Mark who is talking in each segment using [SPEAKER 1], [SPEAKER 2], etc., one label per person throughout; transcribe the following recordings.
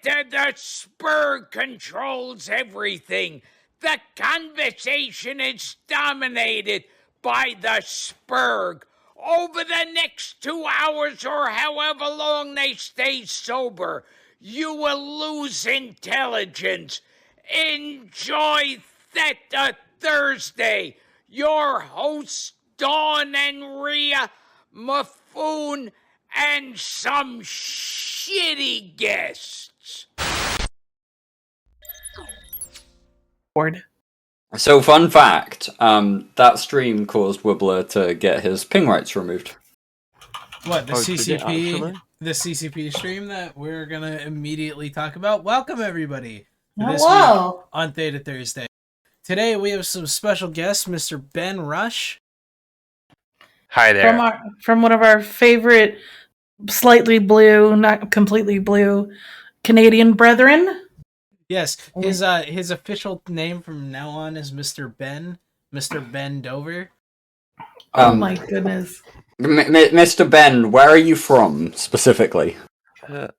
[SPEAKER 1] The spur controls everything. The conversation is dominated by the spurg. Over the next 2 hours or however long they stay sober, you will lose intelligence. Enjoy Theta Thursday. Your hosts, Dawn and Rhea, Maffoon, and some shitty guests.
[SPEAKER 2] So, fun fact, that stream caused Wibbler to get his ping rights removed.
[SPEAKER 3] What, the CCP? The CCP stream that we're going to immediately talk about? Welcome, everybody, to this week on Theta Thursday. Today, we have some special guests, Mr. Ben Rush.
[SPEAKER 4] Hi there.
[SPEAKER 5] From one of our favorite slightly blue, not completely blue, Canadian brethren.
[SPEAKER 3] Yes, his official name from now on is Mr. Ben Dover.
[SPEAKER 5] Oh my goodness.
[SPEAKER 2] Mr. Ben, where are you from, specifically?
[SPEAKER 4] Near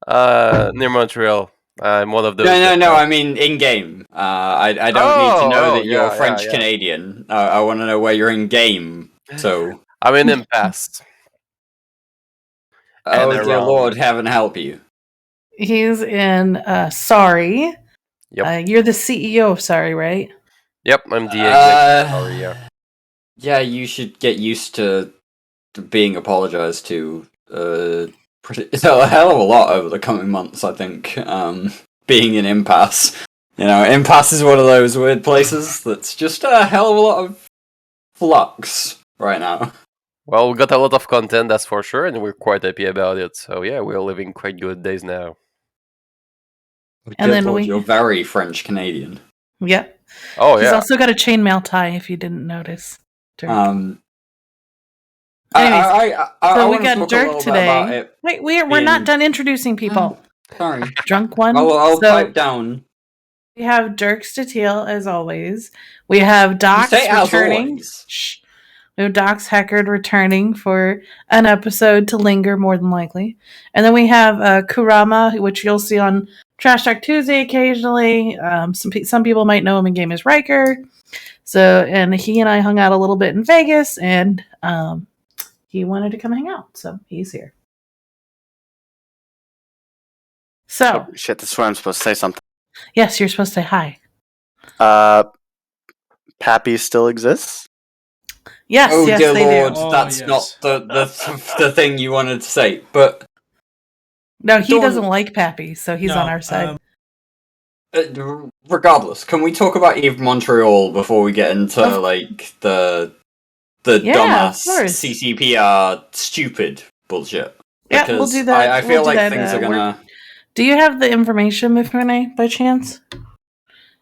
[SPEAKER 4] Montreal. I'm one of those.
[SPEAKER 2] No, I mean in-game. I don't need to know that you're French-Canadian. I want to know where you're in-game, so...
[SPEAKER 4] I'm in Impasse.
[SPEAKER 2] Oh, dear Lord, heaven help you.
[SPEAKER 5] He's in Sorry.
[SPEAKER 4] Yep.
[SPEAKER 5] You're the CEO of Sorry, right?
[SPEAKER 4] Yep, I'm the executive. Sorry, yeah.
[SPEAKER 2] Yeah, you should get used to being apologized to a hell of a lot over the coming months, I think. Being in Impasse. You know, Impasse is one of those weird places that's just a hell of a lot of flux right now.
[SPEAKER 4] Well, we got a lot of content, that's for sure, and we're quite happy about it. So yeah, we're living quite good days now.
[SPEAKER 5] And then
[SPEAKER 2] you're very French-Canadian.
[SPEAKER 5] Yep.
[SPEAKER 4] Oh,
[SPEAKER 5] He's
[SPEAKER 4] yeah.
[SPEAKER 5] also got a chainmail tie, if you didn't notice. Dirk. Anyways,
[SPEAKER 2] so
[SPEAKER 5] we got Dirk today. Wait, we're not done introducing people.
[SPEAKER 2] Sorry.
[SPEAKER 5] Drunk one.
[SPEAKER 2] I'll pipe down.
[SPEAKER 5] We have Dirk Statiel, as always. We have Docs returning. Shh. We have Docs Heckard returning for an episode to linger, more than likely. And then we have Kurama, which you'll see on Trash Talk Tuesday occasionally. Some people might know him in game as Riker. And he and I hung out a little bit in Vegas, and he wanted to come hang out, so he's here. So,
[SPEAKER 6] oh, shit, that's where I'm supposed to say something.
[SPEAKER 5] Yes, you're supposed to say hi.
[SPEAKER 6] Pappy still exists?
[SPEAKER 5] Yes,
[SPEAKER 2] oh,
[SPEAKER 5] yes,
[SPEAKER 2] dear
[SPEAKER 5] they
[SPEAKER 2] Lord,
[SPEAKER 5] do.
[SPEAKER 2] that's not the thing you wanted to say, but...
[SPEAKER 5] No, he doesn't like Pappy, so he's on our side.
[SPEAKER 2] Regardless, can we talk about Eve Montreal before we get into, the dumbass CCPR stupid bullshit?
[SPEAKER 5] Because we'll do that.
[SPEAKER 2] I feel like things are gonna...
[SPEAKER 5] Do you have the information, Mifune, by chance?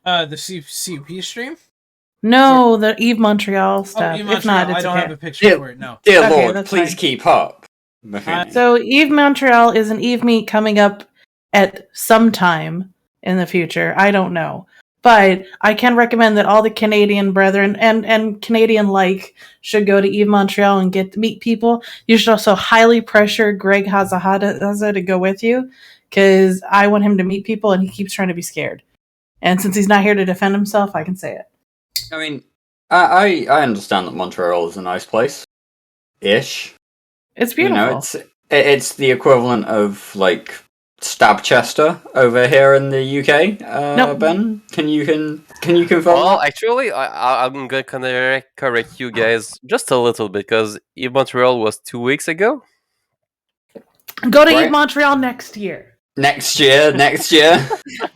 [SPEAKER 3] The CCP stream?
[SPEAKER 5] No, the Eve Montreal stuff.
[SPEAKER 3] Eve Montreal.
[SPEAKER 5] If not, it's
[SPEAKER 3] I don't
[SPEAKER 5] okay.
[SPEAKER 3] have a picture for it, no.
[SPEAKER 2] Dear Lord, please keep up.
[SPEAKER 5] So Eve Montreal is an Eve meet coming up at some time in the future. I don't know. But I can recommend that all the Canadian brethren and Canadian-like should go to Eve Montreal and get to meet people. You should also highly pressure Greg Hazahaza to go with you, because I want him to meet people and he keeps trying to be scared. And since he's not here to defend himself, I can say it.
[SPEAKER 2] I mean, I understand that Montreal is a nice place. Ish.
[SPEAKER 5] It's beautiful.
[SPEAKER 2] You know, it's the equivalent of, like, Stabchester over here in the UK. Nope. Ben, can you confirm?
[SPEAKER 4] Well, actually, I'm gonna correct you guys just a little bit, because Eve Montreal was 2 weeks ago.
[SPEAKER 5] Go to Eve Montreal next year.
[SPEAKER 2] Next year.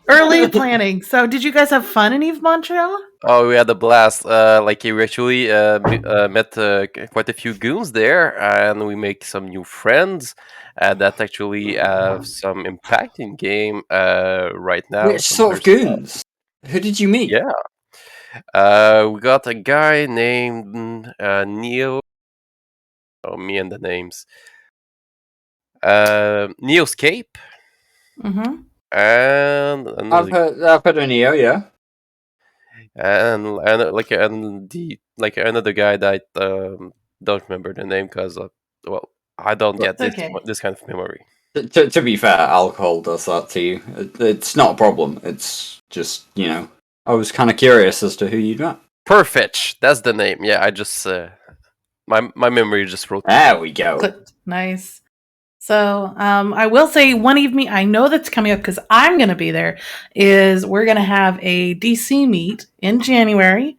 [SPEAKER 5] Early planning. So, did you guys have fun in Eve Montreal?
[SPEAKER 4] Oh, we had a blast. We actually met quite a few goons there, and we make some new friends that actually have some impact in game right now.
[SPEAKER 2] Which sort of goons? Who did you meet?
[SPEAKER 4] Yeah, we got a guy named Neo. Oh, me and the names. Neoscape.
[SPEAKER 5] Mm-hmm.
[SPEAKER 4] And
[SPEAKER 2] I've heard of Neo, yeah.
[SPEAKER 4] And another guy that I don't remember the name, because I don't get this kind of memory.
[SPEAKER 2] To be fair, alcohol does that to you. It's not a problem. It's just, I was kind of curious as to who you'd met.
[SPEAKER 4] Perfetch, that's the name. Yeah, I just my memory just wrote.
[SPEAKER 2] There we go.
[SPEAKER 5] Nice. So I will say one evening, I know that's coming up because I'm going to be there, is we're going to have a DC meet in January.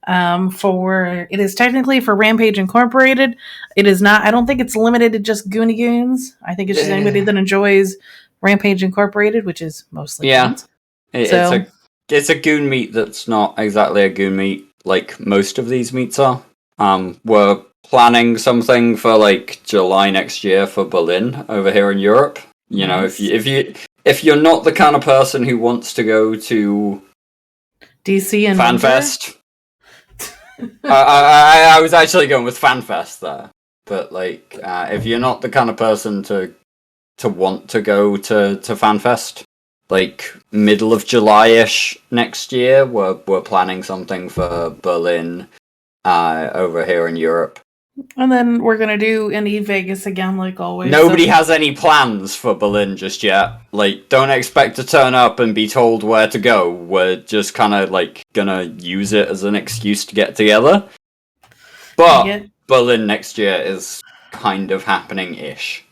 [SPEAKER 5] It is technically for Rampage Incorporated. It is not, I don't think it's limited to just Goonie Goons. I think it's just anybody that enjoys Rampage Incorporated, which is mostly goons.
[SPEAKER 2] It's a goon meet that's not exactly a goon meet like most of these meets are. We're planning something for like July next year for Berlin over here in Europe. You know, if you're not the kind of person who wants to go to
[SPEAKER 5] DC and
[SPEAKER 2] FanFest, I was actually going with FanFest there, but like if you're not the kind of person to want to go to FanFest, like middle of July-ish next year, we're planning something for Berlin over here in Europe.
[SPEAKER 5] And then we're going to do NE Vegas again, like always.
[SPEAKER 2] Nobody has any plans for Berlin just yet. Like, don't expect to turn up and be told where to go. We're just kind of, like, gonna use it as an excuse to get together. But Berlin next year is kind of happening-ish.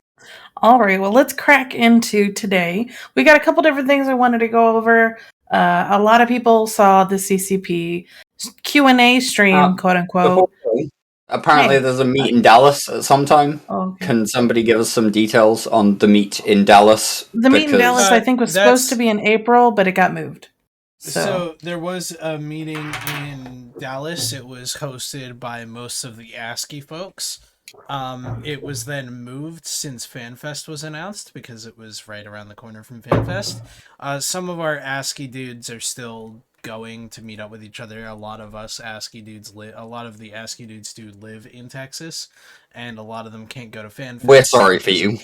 [SPEAKER 5] All right, well, let's crack into today. We got a couple different things I wanted to go over. A lot of people saw the CCP Q&A stream, quote-unquote.
[SPEAKER 2] Apparently there's a meet in Dallas at some time. Okay. Can somebody give us some details on the meet in Dallas?
[SPEAKER 5] The meet in Dallas, I think, was supposed to be in April, but it got moved.
[SPEAKER 3] So there was a meeting in Dallas. It was hosted by most of the ASCII folks. It was then moved since FanFest was announced because it was right around the corner from FanFest. Some of our ASCII dudes are still going to meet up with each other. A lot of us ASCII dudes a lot of the ASCII dudes do live in Texas, and a lot of them can't go to FanFest.
[SPEAKER 2] We're sorry for you.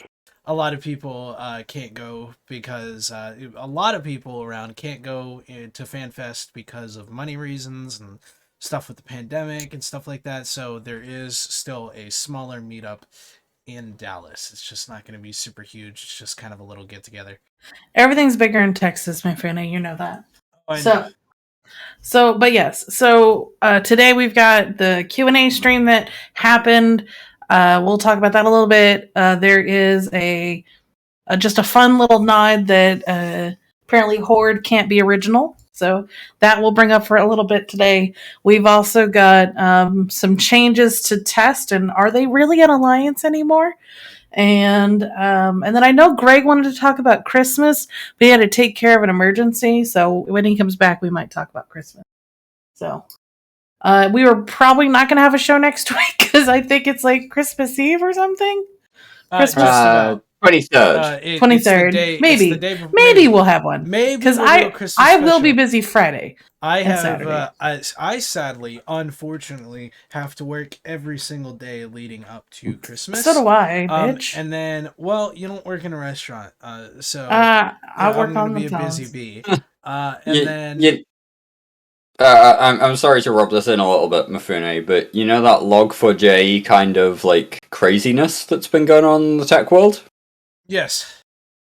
[SPEAKER 3] A lot of people can't go because a lot of people around can't go to FanFest because of money reasons and stuff with the pandemic and stuff like that. So there is still a smaller meetup in Dallas. It's just not going to be super huge. It's just kind of a little get together.
[SPEAKER 5] Everything's bigger in Texas, my friend. You know that.
[SPEAKER 3] I know.
[SPEAKER 5] But yes. So today we've got the Q&A stream that happened. We'll talk about that a little bit. There is just a fun little nod that apparently Horde can't be original. So that we'll bring up for a little bit today. We've also got some changes to Test, and are they really an alliance anymore? And then I know Greg wanted to talk about Christmas, but he had to take care of an emergency. So when he comes back, we might talk about Christmas. So we were probably not going to have a show next week because I think it's like Christmas Eve or something.
[SPEAKER 2] Christmas 23rd.
[SPEAKER 5] 23rd. Maybe we'll have one.
[SPEAKER 3] Maybe
[SPEAKER 5] because I will be busy Friday.
[SPEAKER 3] I sadly, unfortunately, have to work every single day leading up to Christmas.
[SPEAKER 5] So do I, bitch.
[SPEAKER 3] And then, well, you don't work in a restaurant, so
[SPEAKER 5] I work on
[SPEAKER 3] be
[SPEAKER 5] the
[SPEAKER 3] a busy bee.
[SPEAKER 2] I'm sorry to rub this in a little bit, Mifune, but you know that Log4j kind of like craziness that's been going on in the tech world?
[SPEAKER 3] Yes.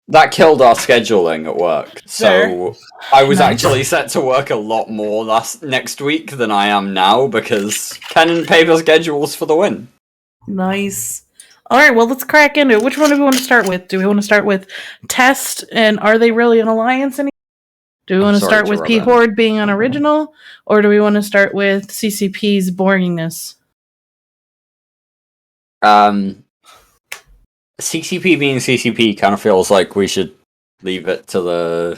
[SPEAKER 2] That killed our scheduling at work. So I was actually set to work a lot more next week than I am now because pen and paper schedules for the win.
[SPEAKER 5] Nice. All right, well, let's crack into it. Which one do we want to start with? Do we want to start with Test and are they really an alliance anymore? Do we want to start with P-Horde being unoriginal, or do we want to start with CCP's boringness?
[SPEAKER 2] CCP being CCP kind of feels like we should leave it to the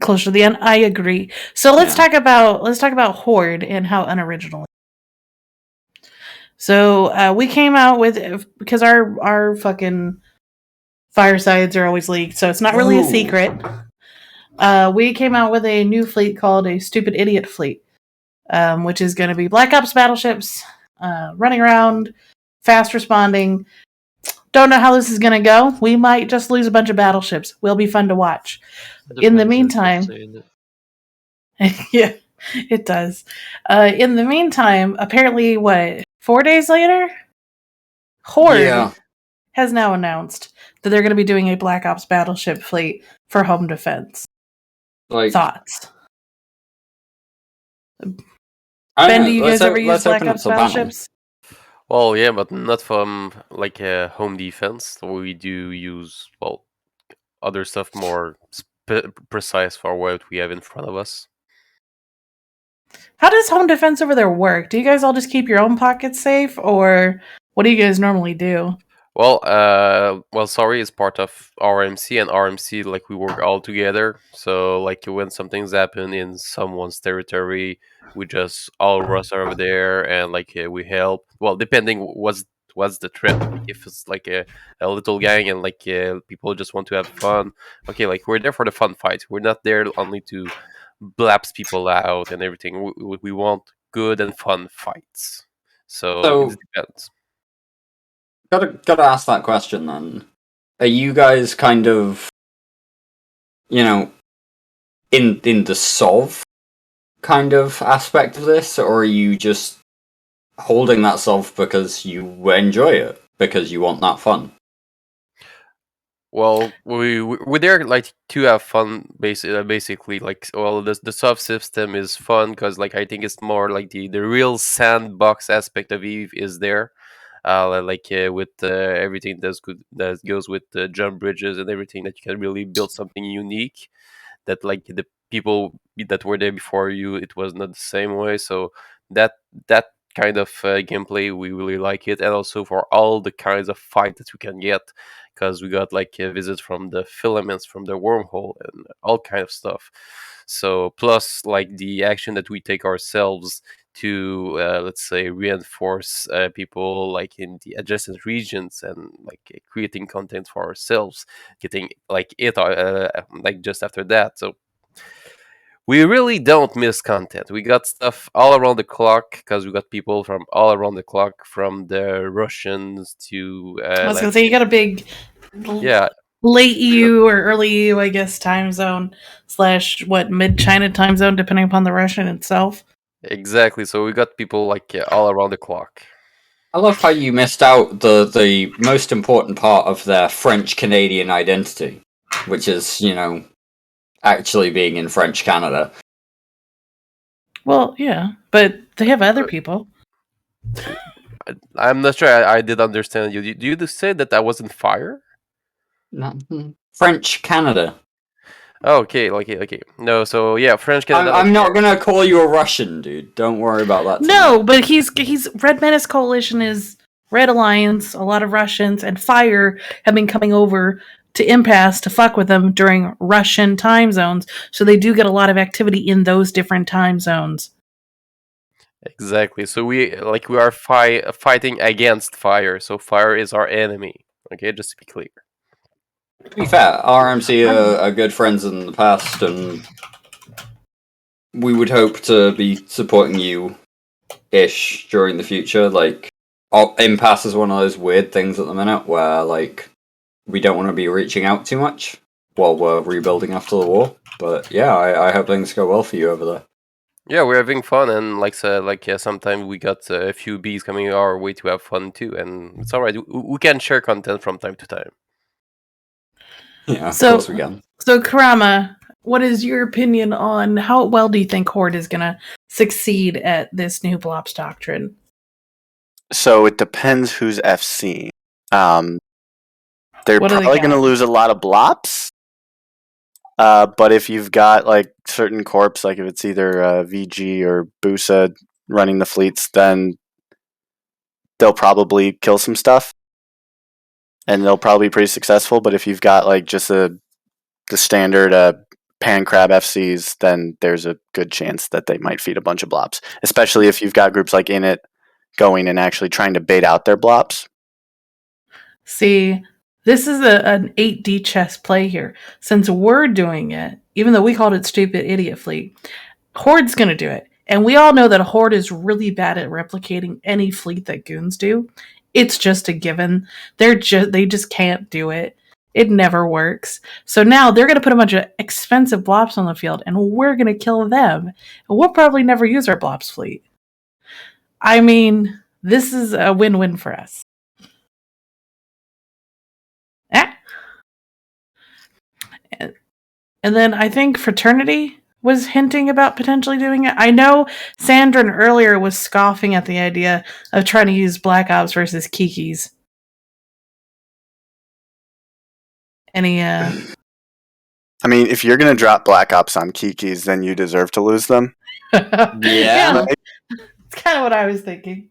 [SPEAKER 5] closer to the end. I agree. So let's talk about Horde and how unoriginal. So we came out with, because our fucking firesides are always leaked, so it's not really a secret. We came out with a new fleet called a Stupid Idiot Fleet, which is going to be Black Ops battleships, running around, fast responding. Don't know how this is going to go. We might just lose a bunch of battleships. Will be fun to watch. In the meantime, yeah, it does. In the meantime, apparently, 4 days later, Horde has now announced that they're going to be doing a Black Ops battleship fleet for home defense. Thoughts? Ben, do you guys ever use Black Ops battleships?
[SPEAKER 4] Well, yeah, but not from like home defense. We do use other stuff more precise for what we have in front of us.
[SPEAKER 5] How does home defense over there work? Do you guys all just keep your own pockets safe, or what do you guys normally do?
[SPEAKER 4] Well, sorry is part of RMC, and RMC, like, we work all together. So, like, when something's happened in someone's territory, we just all rush over there and like we help. Well, depending what's the threat. Like, if it's like a little gang and like people just want to have fun, okay, like we're there for the fun fight. We're not there only to blaps people out and everything. We want good and fun fights. So it depends.
[SPEAKER 2] Gotta ask that question then. Are you guys kind of, in the solve kind of aspect of this, or are you just holding that solve because you enjoy it, because you want that fun?
[SPEAKER 4] Well, we're there like to have fun, basically. Like, well, the sub system is fun because, like, I think it's more like the real sandbox aspect of Eve is there. With everything that goes with the jump bridges and everything, that you can really build something unique. That, like, the people that were there before you, it was not the same way. So that kind of gameplay, we really like it, and also for all the kinds of fight that we can get, because we got like a visit from the filaments from the wormhole and all kind of stuff. So plus like the action that we take ourselves to let's say reinforce people like in the adjacent regions, and like creating content for ourselves, getting like it like just after that. So we really don't miss content. We got stuff all around the clock because we got people from all around the clock, from the Russians to
[SPEAKER 5] I was gonna say, you got a big late EU or early EU, I guess, time zone / mid China time zone, depending upon the Russian itself.
[SPEAKER 4] Exactly. So we got people like all around the clock.
[SPEAKER 2] I love how you missed out the most important part of their French-Canadian identity, which is, actually being in French Canada.
[SPEAKER 5] Well, yeah, but they have other people.
[SPEAKER 4] I'm not sure I did understand you. Do you say that I was in fire?
[SPEAKER 2] French Canada.
[SPEAKER 4] Oh, okay. No, so yeah, French Canada.
[SPEAKER 2] I'm not gonna call you a Russian, dude. Don't worry about that.
[SPEAKER 5] No, but he's Red Menace Coalition is Red Alliance. A lot of Russians and Fire have been coming over to Impasse to fuck with them during Russian time zones, so they do get a lot of activity in those different time zones.
[SPEAKER 4] Exactly. So we are fighting against Fire. So Fire is our enemy. Okay, just to be clear.
[SPEAKER 2] To be fair, RMC are good friends in the past, and we would hope to be supporting you-ish during the future. Like, Impasse is one of those weird things at the minute where, like, we don't want to be reaching out too much while we're rebuilding after the war. But yeah, I hope things go well for you over there.
[SPEAKER 4] Yeah, we're having fun, and sometimes we got a few bees coming our way to have fun too, and it's alright. We can share content from time to time.
[SPEAKER 2] Yeah, of course we can.
[SPEAKER 5] So, Karama, what is your opinion on how well do you think Horde is going to succeed at this new Blops doctrine?
[SPEAKER 6] So it depends who's FC. They're probably going to lose a lot of Blops. But if you've got like certain corps, like if it's either VG or Busa running the fleets, then they'll probably kill some stuff. And they'll probably be pretty successful. But if you've got like just the standard pan crab FCs, then there's a good chance that they might feed a bunch of blobs. Especially if you've got groups like Init going and actually trying to bait out their blobs.
[SPEAKER 5] See, this is an 8D chess play here. Since we're doing it, even though we called it Stupid Idiot Fleet, Horde's going to do it. And we all know that Horde is really bad at replicating any fleet that goons do. It's just a given. They just can't do it. It never works. So now they're going to put a bunch of expensive blobs on the field, and we're going to kill them. And we'll probably never use our blobs fleet. I mean, this is a win-win for us. And then I think Fraternity was hinting about potentially doing it. I know Sandrin earlier was scoffing at the idea of trying to use Black Ops versus Kiki's. Any
[SPEAKER 6] I mean, if you're gonna drop Black Ops on Kiki's, then you deserve to lose them.
[SPEAKER 2] Yeah.
[SPEAKER 5] It's kind of what I was thinking.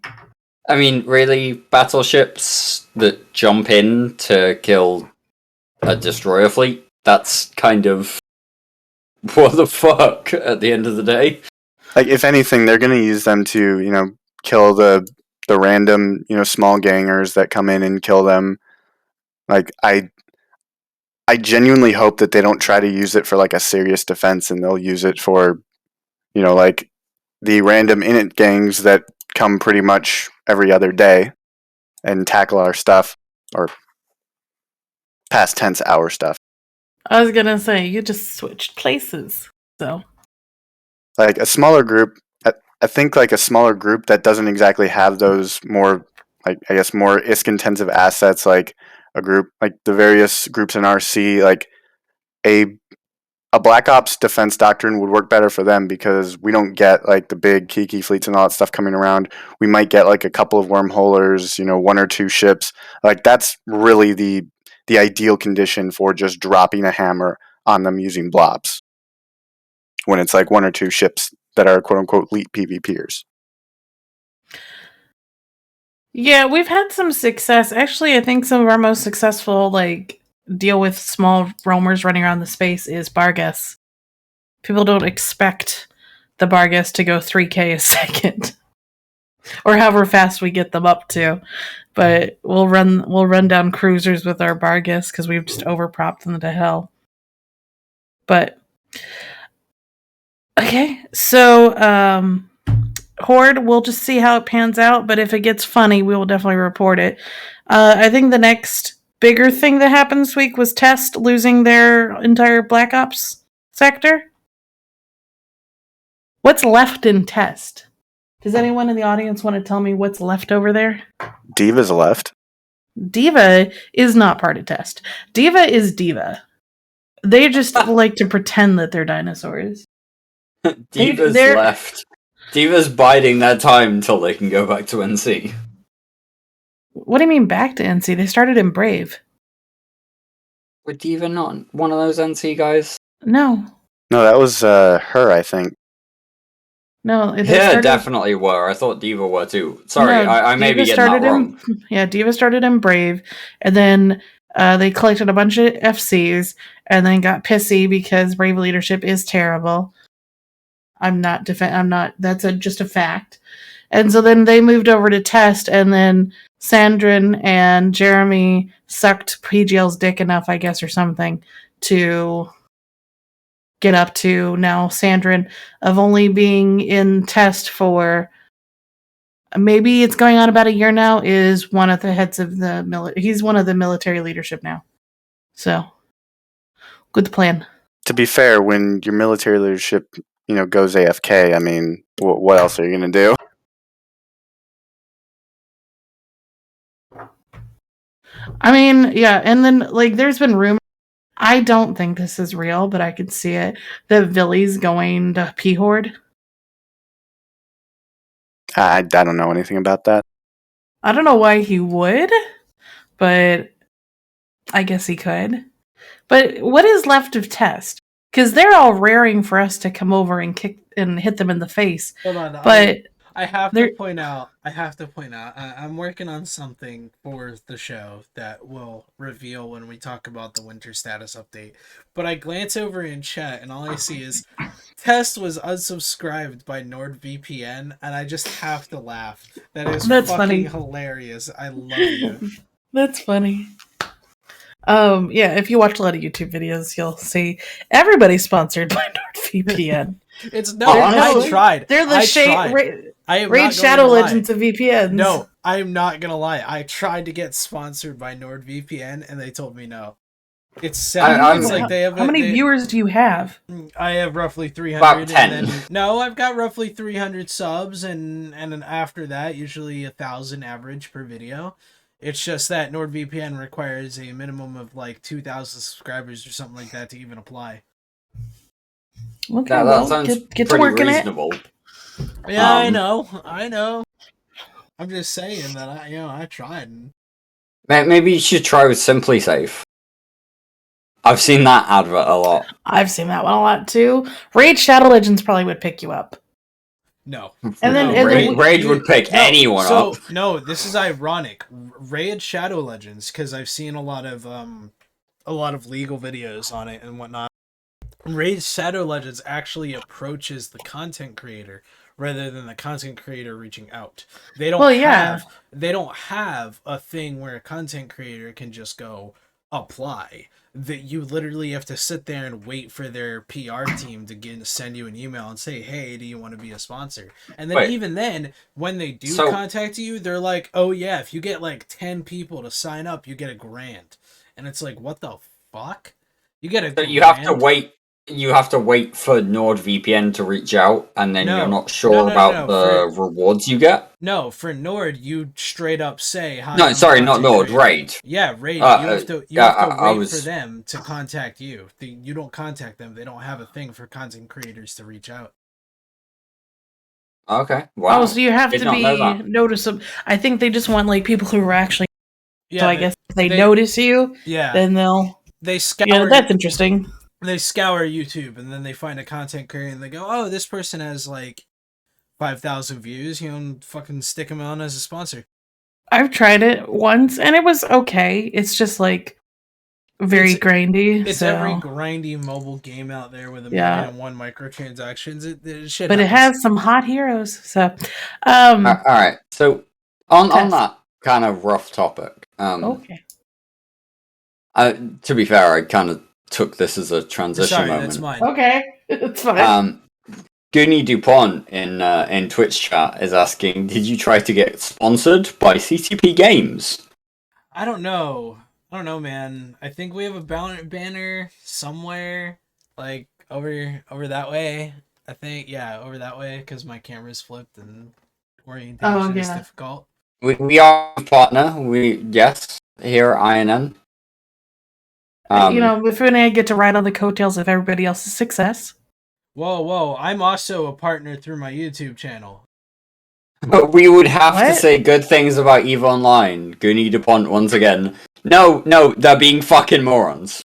[SPEAKER 2] I mean, really, battleships that jump in to kill a destroyer fleet, that's kind of what the fuck at the end of the day.
[SPEAKER 6] Like, if anything, they're gonna use them to, you know, kill the random, you know, small gangers that come in and kill them. Like, I genuinely hope that they don't try to use it for like a serious defense, and they'll use it for, you know, like the random init gangs that come pretty much every other day and tackle our stuff, or past tense our stuff.
[SPEAKER 5] I was gonna say you just switched places, so
[SPEAKER 6] Like a smaller group, I think like a smaller group that doesn't exactly have those more, like, I guess, more ISK intensive assets, like a group like the various groups in RC, like a Black Ops defense doctrine would work better for them, because we don't get like the big Kiki fleets and all that stuff coming around. We might get like a couple of wormholers, you know, 1 or 2 ships. Like, that's really the ideal condition for just dropping a hammer on them using blobs, when it's like 1 or 2 ships that are quote unquote elite PvPers.
[SPEAKER 5] yeah, we've had some success. Actually, I think some of our most successful like deal with small roamers running around the space is Bargas. People don't expect the Bargas to go 3K a second, or however fast we get them up to. But we'll run down cruisers with our Bargas because we've just overpropped them to hell. But okay, so Horde, we'll just see how it pans out. But if it gets funny, we will definitely report it. I think the next bigger thing that happened this week was Test losing their entire Black Ops sector. What's left in Test? Does anyone in the audience want to tell me what's left over there?
[SPEAKER 6] Diva's left.
[SPEAKER 5] Diva is not part of Test. Diva is Diva. They just like to pretend that they're dinosaurs.
[SPEAKER 2] Diva's left. Diva's biding their time until they can go back to NC.
[SPEAKER 5] What do you mean back to NC? They started in Brave.
[SPEAKER 2] Were Diva not one of those NC guys?
[SPEAKER 5] No.
[SPEAKER 6] No, that was her, I think.
[SPEAKER 5] No,
[SPEAKER 2] yeah, definitely were. I thought Diva were too. Sorry, no, I may be getting that wrong.
[SPEAKER 5] Diva started in Brave, and then they collected a bunch of FCs, and then got pissy because Brave leadership is terrible. That's just a fact. And so then they moved over to Test, and then Sandrin and Jeremy sucked PGL's dick enough, I guess, or something, to get up to now Sandrin of only being in Test for maybe it's going on about a year now, is one of the heads of the he's one of the military leadership now. So good plan.
[SPEAKER 6] To be fair, when your military leadership, you know, goes AFK, I mean, what else are you going to do?
[SPEAKER 5] I mean, yeah, and then like there's been rumors. I don't think this is real, but I could see it. That Villy's going to P-Horde.
[SPEAKER 6] I don't know anything about that.
[SPEAKER 5] I don't know why he would, but I guess he could. But what is left of Test? Because they're all raring for us to come over and kick and hit them in the face.
[SPEAKER 3] Hold on,
[SPEAKER 5] but
[SPEAKER 3] I have to point out. I'm working on something for the show that will reveal when we talk about the winter status update. But I glance over in chat, and all I see is Test was unsubscribed by NordVPN, and I just have to laugh. That's fucking funny. Hilarious. I love you.
[SPEAKER 5] That's funny. Yeah, if you watch a lot of YouTube videos, you'll see everybody's sponsored by NordVPN.
[SPEAKER 3] It's no, I tried.
[SPEAKER 5] They're the Raid Shadow Legends of VPNs.
[SPEAKER 3] No, I am not gonna lie. I tried to get sponsored by NordVPN, and they told me no. It's sad. It's like they have.
[SPEAKER 5] How many viewers do you have?
[SPEAKER 3] I have roughly 300.
[SPEAKER 2] About 10.
[SPEAKER 3] No, I've got roughly 300 subs, and then after that, usually 1,000 average per video. It's just that NordVPN requires a minimum of like 2,000 subscribers or something like that to even apply.
[SPEAKER 5] Okay,
[SPEAKER 2] that sounds
[SPEAKER 5] get to work
[SPEAKER 2] reasonable.
[SPEAKER 3] Yeah, I know. I'm just saying that I tried.
[SPEAKER 2] Maybe you should try with Simply Safe. I've seen that advert a lot.
[SPEAKER 5] I've seen that one a lot too. Raid Shadow Legends probably would pick you up.
[SPEAKER 3] No.
[SPEAKER 5] And then
[SPEAKER 2] Raid would pick anyone up.
[SPEAKER 3] No, this is ironic. Raid Shadow Legends, because I've seen a lot of legal videos on it and whatnot. Raid Shadow Legends actually approaches the content creator rather than the content creator reaching out. They don't have a thing where a content creator can just go apply. That you literally have to sit there and wait for their PR team to send you an email and say, "Hey, do you want to be a sponsor?" And then even then, when they do contact you, they're like, "Oh yeah, if you get like 10 people to sign up, you get $1,000." And it's like, what the fuck? You get $1,000?
[SPEAKER 2] You have to wait. You have to wait for NordVPN to reach out, and then you're not sure about the rewards you get?
[SPEAKER 3] No, for Nord, you straight up say, "Hi."
[SPEAKER 2] No, sorry, not Nord, Raid.
[SPEAKER 3] Yeah, Raid. You have to wait for them to contact you. You don't contact them. They don't have a thing for content creators to reach out.
[SPEAKER 2] Okay, wow.
[SPEAKER 5] Oh, so you have to be noticeable. I think they just want like people who are actually... Yeah, so I guess if they notice you, then
[SPEAKER 3] they scour...
[SPEAKER 5] Yeah, that's interesting.
[SPEAKER 3] They scour YouTube, and then they find a content creator, and they go, "Oh, this person has like 5,000 views. Fucking stick him on as a sponsor."
[SPEAKER 5] I've tried it once, and it was okay. It's just like very grindy.
[SPEAKER 3] It's every grindy mobile game out there with 1,000,001 microtransactions.
[SPEAKER 5] But it has some hot heroes. So,
[SPEAKER 2] all right. So on that kind of rough topic.
[SPEAKER 5] Okay.
[SPEAKER 2] To be fair, I kind of took this as a transition moment.
[SPEAKER 3] That's mine.
[SPEAKER 5] Okay, it's fine.
[SPEAKER 2] Goonie Dupont in Twitch chat is asking, did you try to get sponsored by CCP Games?
[SPEAKER 3] I don't know, man. I think we have a banner somewhere, like over that way. I think, over that way, because my camera's flipped and orientation is difficult.
[SPEAKER 2] We are a partner. Here at INN.
[SPEAKER 5] If I get to ride on the coattails of everybody else's success.
[SPEAKER 3] Whoa! I'm also a partner through my YouTube channel.
[SPEAKER 2] But we would have to say good things about EVE Online. Goonie DuPont once again. No, they're being fucking morons.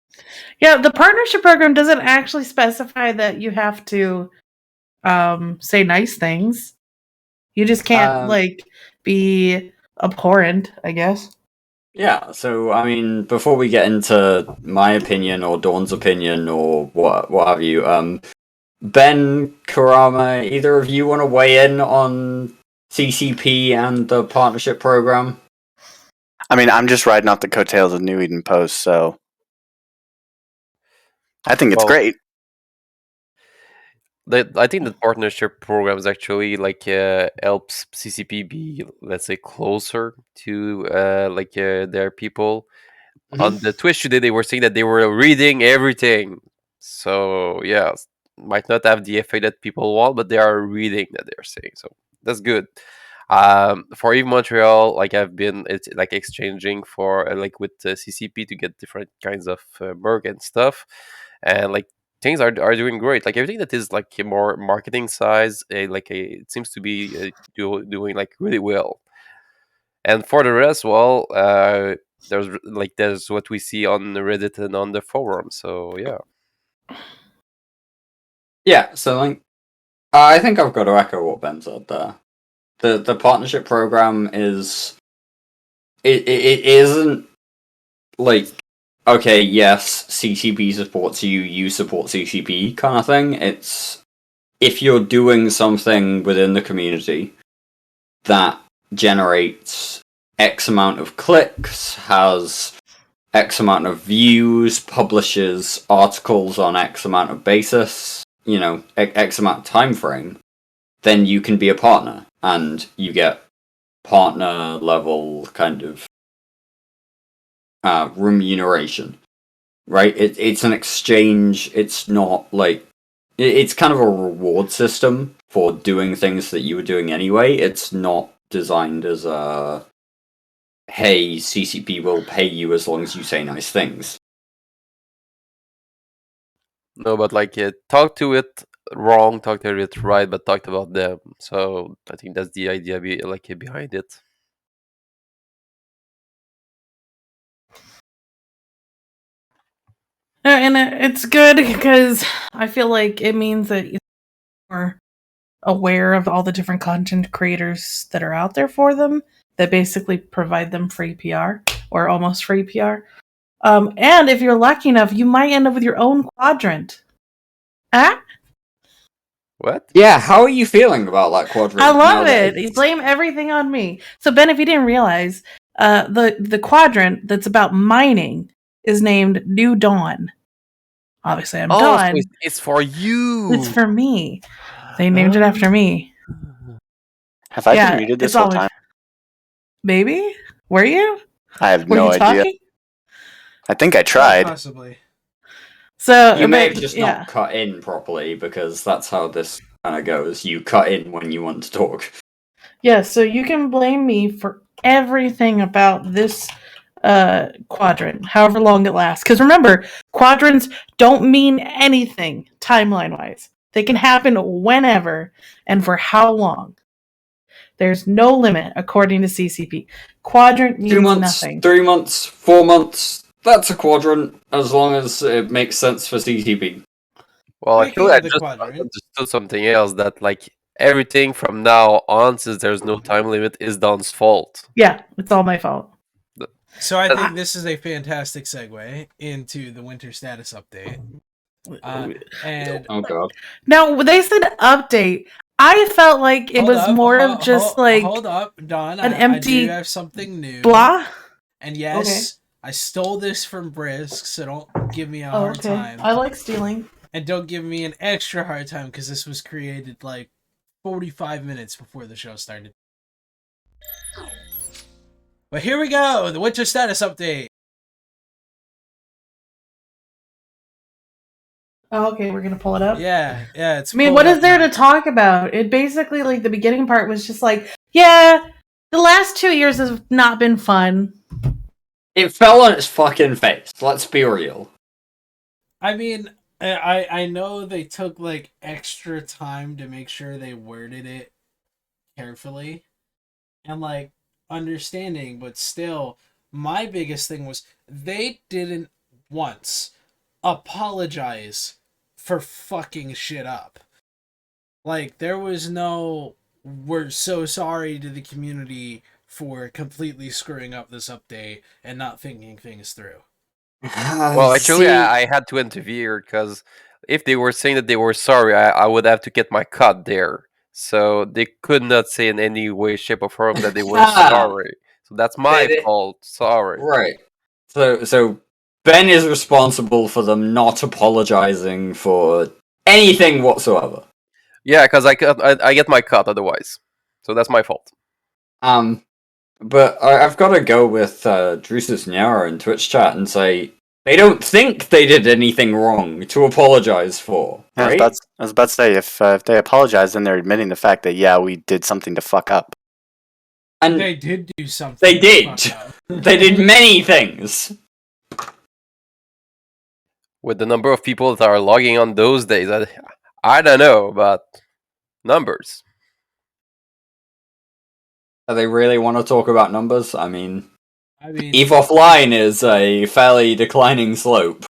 [SPEAKER 5] Yeah, the partnership program doesn't actually specify that you have to say nice things. You just can't be abhorrent, I guess.
[SPEAKER 2] Yeah, so I mean, before we get into my opinion or Dawn's opinion or what have you, Ben, Karama, either of you want to weigh in on CCP and the partnership program?
[SPEAKER 6] I mean, I'm just riding off the coattails of New Eden Post, so I think it's great.
[SPEAKER 4] I think the partnership programs actually helps CCP be, let's say, closer to their people. Mm-hmm. On the Twitch today, they were saying that they were reading everything. So yeah, might not have the effect that people want, but they are reading that they're saying. So that's good. For EVE Montreal, I've been exchanging for with CCP to get different kinds of merc and stuff, and things are doing great. Everything that is a more marketing size, it seems to be doing really well. And for the rest, well, there's what we see on Reddit and on the forum. So yeah.
[SPEAKER 2] Yeah. So I think I've got to echo what Ben said there. The partnership program is it isn't okay, yes, CCP supports you, you support CCP kind of thing. It's if you're doing something within the community that generates X amount of clicks, has X amount of views, publishes articles on X amount of basis, X amount of time frame, then you can be a partner and you get partner level kind of remuneration, right? It's an exchange. It's not it's kind of a reward system for doing things that you were doing anyway. It's not designed as a hey, CCP will pay you as long as you say nice things.
[SPEAKER 4] No, but like talk to it wrong, talk to it right, but talked about them. So I think that's the idea behind it.
[SPEAKER 5] And it's good because I feel like it means that you're more aware of all the different content creators that are out there for them that basically provide them free PR or almost free PR. And if you're lucky enough, you might end up with your own quadrant. Ah?
[SPEAKER 4] What?
[SPEAKER 2] Yeah, how are you feeling about that quadrant?
[SPEAKER 5] I love it. You blame everything on me. So Ben, if you didn't realize, the quadrant that's about mining is named New Dawn. Obviously, I'm Dawn.
[SPEAKER 4] So it's for you.
[SPEAKER 5] It's for me. They named it after me.
[SPEAKER 6] Have I been muted this whole time?
[SPEAKER 5] Baby? Were you?
[SPEAKER 6] I have no idea.
[SPEAKER 5] Talking?
[SPEAKER 6] I think I tried.
[SPEAKER 3] Possibly.
[SPEAKER 5] So
[SPEAKER 2] you may have just not cut in properly, because that's how this kind of goes. You cut in when you want to talk.
[SPEAKER 5] Yeah, so you can blame me for everything about this quadrant, however long it lasts. Because remember, quadrants don't mean anything timeline-wise. They can happen whenever and for how long. There's no limit, according to CCP. Quadrant means
[SPEAKER 2] 2 months,
[SPEAKER 5] nothing.
[SPEAKER 2] 3 months, 4 months. That's a quadrant, as long as it makes sense for CCP.
[SPEAKER 4] Well, actually, I just understood something else, that like everything from now on, since there's no time limit, is Don's fault.
[SPEAKER 5] Yeah, it's all my fault.
[SPEAKER 3] So I think this is a fantastic segue into the winter status update. And
[SPEAKER 2] oh god!
[SPEAKER 5] Now they said update. I felt like it was more of just like
[SPEAKER 3] hold up, Don.
[SPEAKER 5] An empty.
[SPEAKER 3] I do have something new.
[SPEAKER 5] Blah.
[SPEAKER 3] And yes, I stole this from Brisk, so don't give me a hard time.
[SPEAKER 5] I like stealing.
[SPEAKER 3] And don't give me an extra hard time because this was created like 45 minutes before the show started. But here we go, the winter status update.
[SPEAKER 5] Oh, okay, we're gonna pull it up.
[SPEAKER 3] Yeah, it's.
[SPEAKER 5] I mean, what is there to talk about? It basically, like, the beginning part was just like, yeah, the last 2 years have not been fun.
[SPEAKER 2] It fell on its fucking face. Let's be real.
[SPEAKER 3] I mean, I know they took like extra time to make sure they worded it carefully and like understanding, but still, my biggest thing was they didn't once apologize for fucking shit up. Like, there was no, we're so sorry to the community for completely screwing up this update and not thinking things through.
[SPEAKER 4] Well, actually, I had to interfere, because if they were saying that they were sorry, I would have to get my cut there. So they could not say in any way, shape, or form that they were sorry. So that's my fault. Sorry.
[SPEAKER 2] Right. So Ben is responsible for them not apologizing for anything whatsoever.
[SPEAKER 4] Yeah, because I get my cut otherwise. So that's my fault.
[SPEAKER 2] But I've got to go with Drusus Nyara in Twitch chat and say they don't think they did anything wrong to apologize for. Right?
[SPEAKER 6] I was about to say, if they apologize, then they're admitting the fact that, yeah, we did something to fuck up.
[SPEAKER 3] And they did do something.
[SPEAKER 2] They did. They did many things.
[SPEAKER 4] With the number of people that are logging on those days, I don't know, but numbers.
[SPEAKER 2] Do they really want to talk about numbers? I mean, EVE Offline is a fairly declining slope.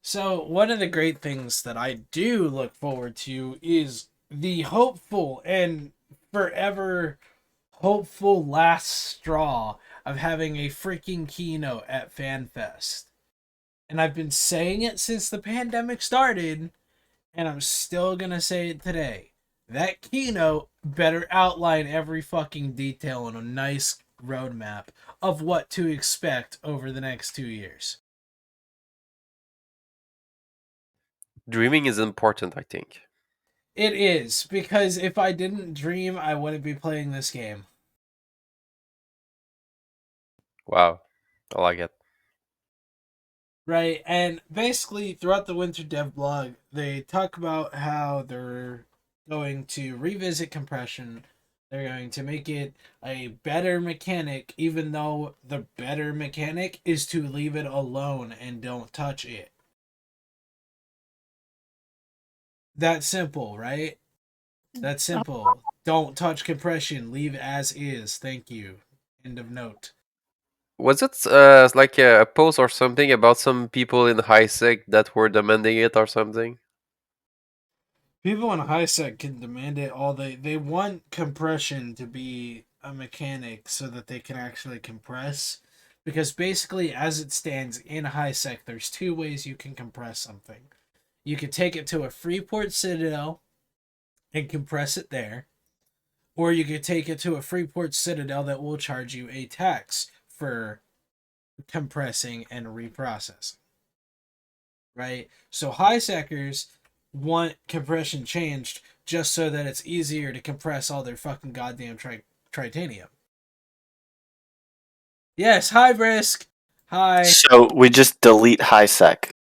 [SPEAKER 3] So, one of the great things that I do look forward to is the hopeful and forever hopeful last straw of having a freaking keynote at FanFest. And I've been saying it since the pandemic started, and I'm still gonna say it today. That keynote better outline every fucking detail on a nice roadmap of what to expect over the next 2 years.
[SPEAKER 4] Dreaming is important, I think.
[SPEAKER 3] It is, because if I didn't dream, I wouldn't be playing this game.
[SPEAKER 4] Wow. I like it.
[SPEAKER 3] Right, and basically throughout the Winter Dev blog, they talk about how they're going to revisit compression, They're going to make it a better mechanic, even though the better mechanic is to leave it alone and don't touch it. That simple, right? That's simple. Don't touch compression. Leave as is. Thank you. End of note.
[SPEAKER 4] Was it like a post or something about some people in high sec that were demanding it or something?
[SPEAKER 3] People in high sec can demand it all they want compression to be a mechanic so that they can actually compress. Because basically, as it stands in high sec, there's two ways you can compress something. You could take it to a Freeport Citadel and compress it there, or you could take it to a Freeport Citadel that will charge you a tax for compressing and reprocessing. Right? So high seckers want compression changed just so that it's easier to compress all their fucking goddamn tritanium. Yes, hi Brisk. Hi.
[SPEAKER 6] So we just delete high sec.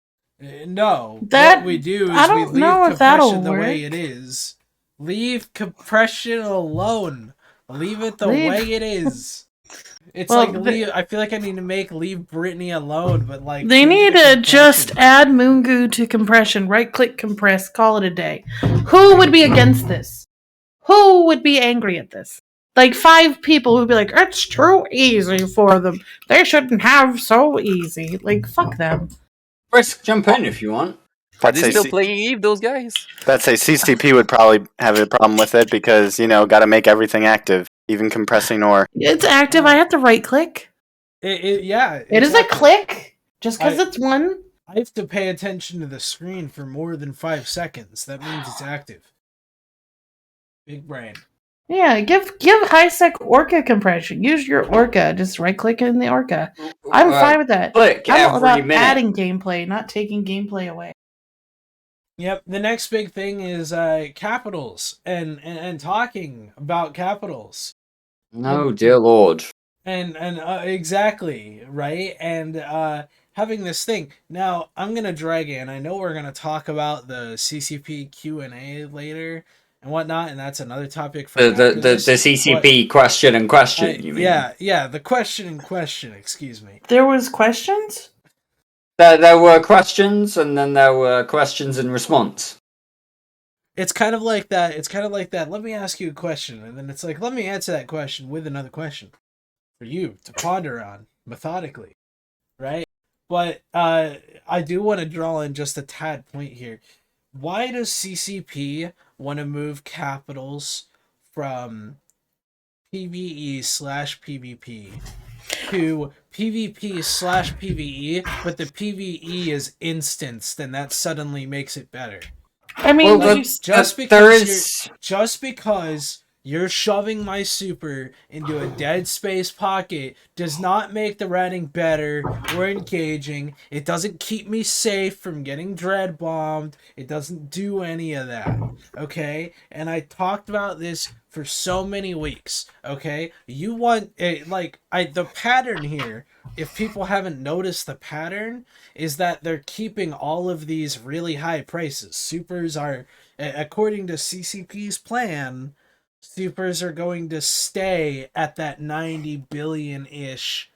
[SPEAKER 3] No,
[SPEAKER 5] That-
[SPEAKER 3] what we do
[SPEAKER 5] I
[SPEAKER 3] is we
[SPEAKER 5] don't
[SPEAKER 3] leave
[SPEAKER 5] know if that'll
[SPEAKER 3] compression the way
[SPEAKER 5] work.
[SPEAKER 3] it is. Leave compression alone. Leave it the
[SPEAKER 5] Leave-
[SPEAKER 3] way it is. It's
[SPEAKER 5] Well,
[SPEAKER 3] like leave. I feel like I need to leave Brittany alone, but like
[SPEAKER 5] They
[SPEAKER 3] change
[SPEAKER 5] need
[SPEAKER 3] the
[SPEAKER 5] to just
[SPEAKER 3] compression.
[SPEAKER 5] add Moongoo to compression, right click compress, call it a day. Who would be against this? Who would be angry at this? Like 5 people would be like, it's too easy for them. They shouldn't have so easy. Like, fuck them.
[SPEAKER 2] Brisk, jump in if you want.
[SPEAKER 4] Are
[SPEAKER 6] I'd
[SPEAKER 4] they
[SPEAKER 6] say,
[SPEAKER 4] still playing Eve, those guys?
[SPEAKER 6] CCP would probably have a problem with it because, got to make everything active, even compressing ore.
[SPEAKER 5] It's active. I have to right click.
[SPEAKER 3] Yeah.
[SPEAKER 5] It is a
[SPEAKER 3] exactly.
[SPEAKER 5] click. Just because
[SPEAKER 3] I-
[SPEAKER 5] it's one.
[SPEAKER 3] I have to pay attention to the screen for more than 5 seconds. That means it's active. Big brain.
[SPEAKER 5] Yeah, give high sec orca compression. Use your orca. Just right click in the orca. I'm fine with that.
[SPEAKER 2] Click
[SPEAKER 5] I'm all
[SPEAKER 2] every
[SPEAKER 5] about
[SPEAKER 2] minute.
[SPEAKER 5] adding gameplay, not taking gameplay away.
[SPEAKER 3] Yep. The next big thing is capitals and talking about capitals.
[SPEAKER 2] No, dear lord.
[SPEAKER 3] And exactly, right? And having this thing. Now, I'm going to drag in. I know we're going to talk about the CCP Q&A later and whatnot, and that's another topic for
[SPEAKER 2] The CCP question, you mean?
[SPEAKER 3] Yeah, the question in question, excuse me.
[SPEAKER 5] There was questions?
[SPEAKER 2] There were questions, and then there were questions in response.
[SPEAKER 3] It's kind of like that. Let me ask you a question, and then it's like, let me answer that question with another question for you to ponder on methodically, right? But I do want to draw in just a tad point here. Why does CCP want to move capitals from PvE/PvP to PvP/PvE, but the PvE is instanced, and that suddenly makes it better?
[SPEAKER 5] I mean,
[SPEAKER 2] Well,
[SPEAKER 3] Just because you're shoving my super into a dead space pocket does not make the ratting better or engaging. It doesn't keep me safe from getting dread bombed. It doesn't do any of that. Okay? And I talked about this for so many weeks. Okay? You want the pattern here, if people haven't noticed the pattern, is that they're keeping all of these really high prices. Supers are, according to CCP's plan, supers are going to stay at that 90 billion-ish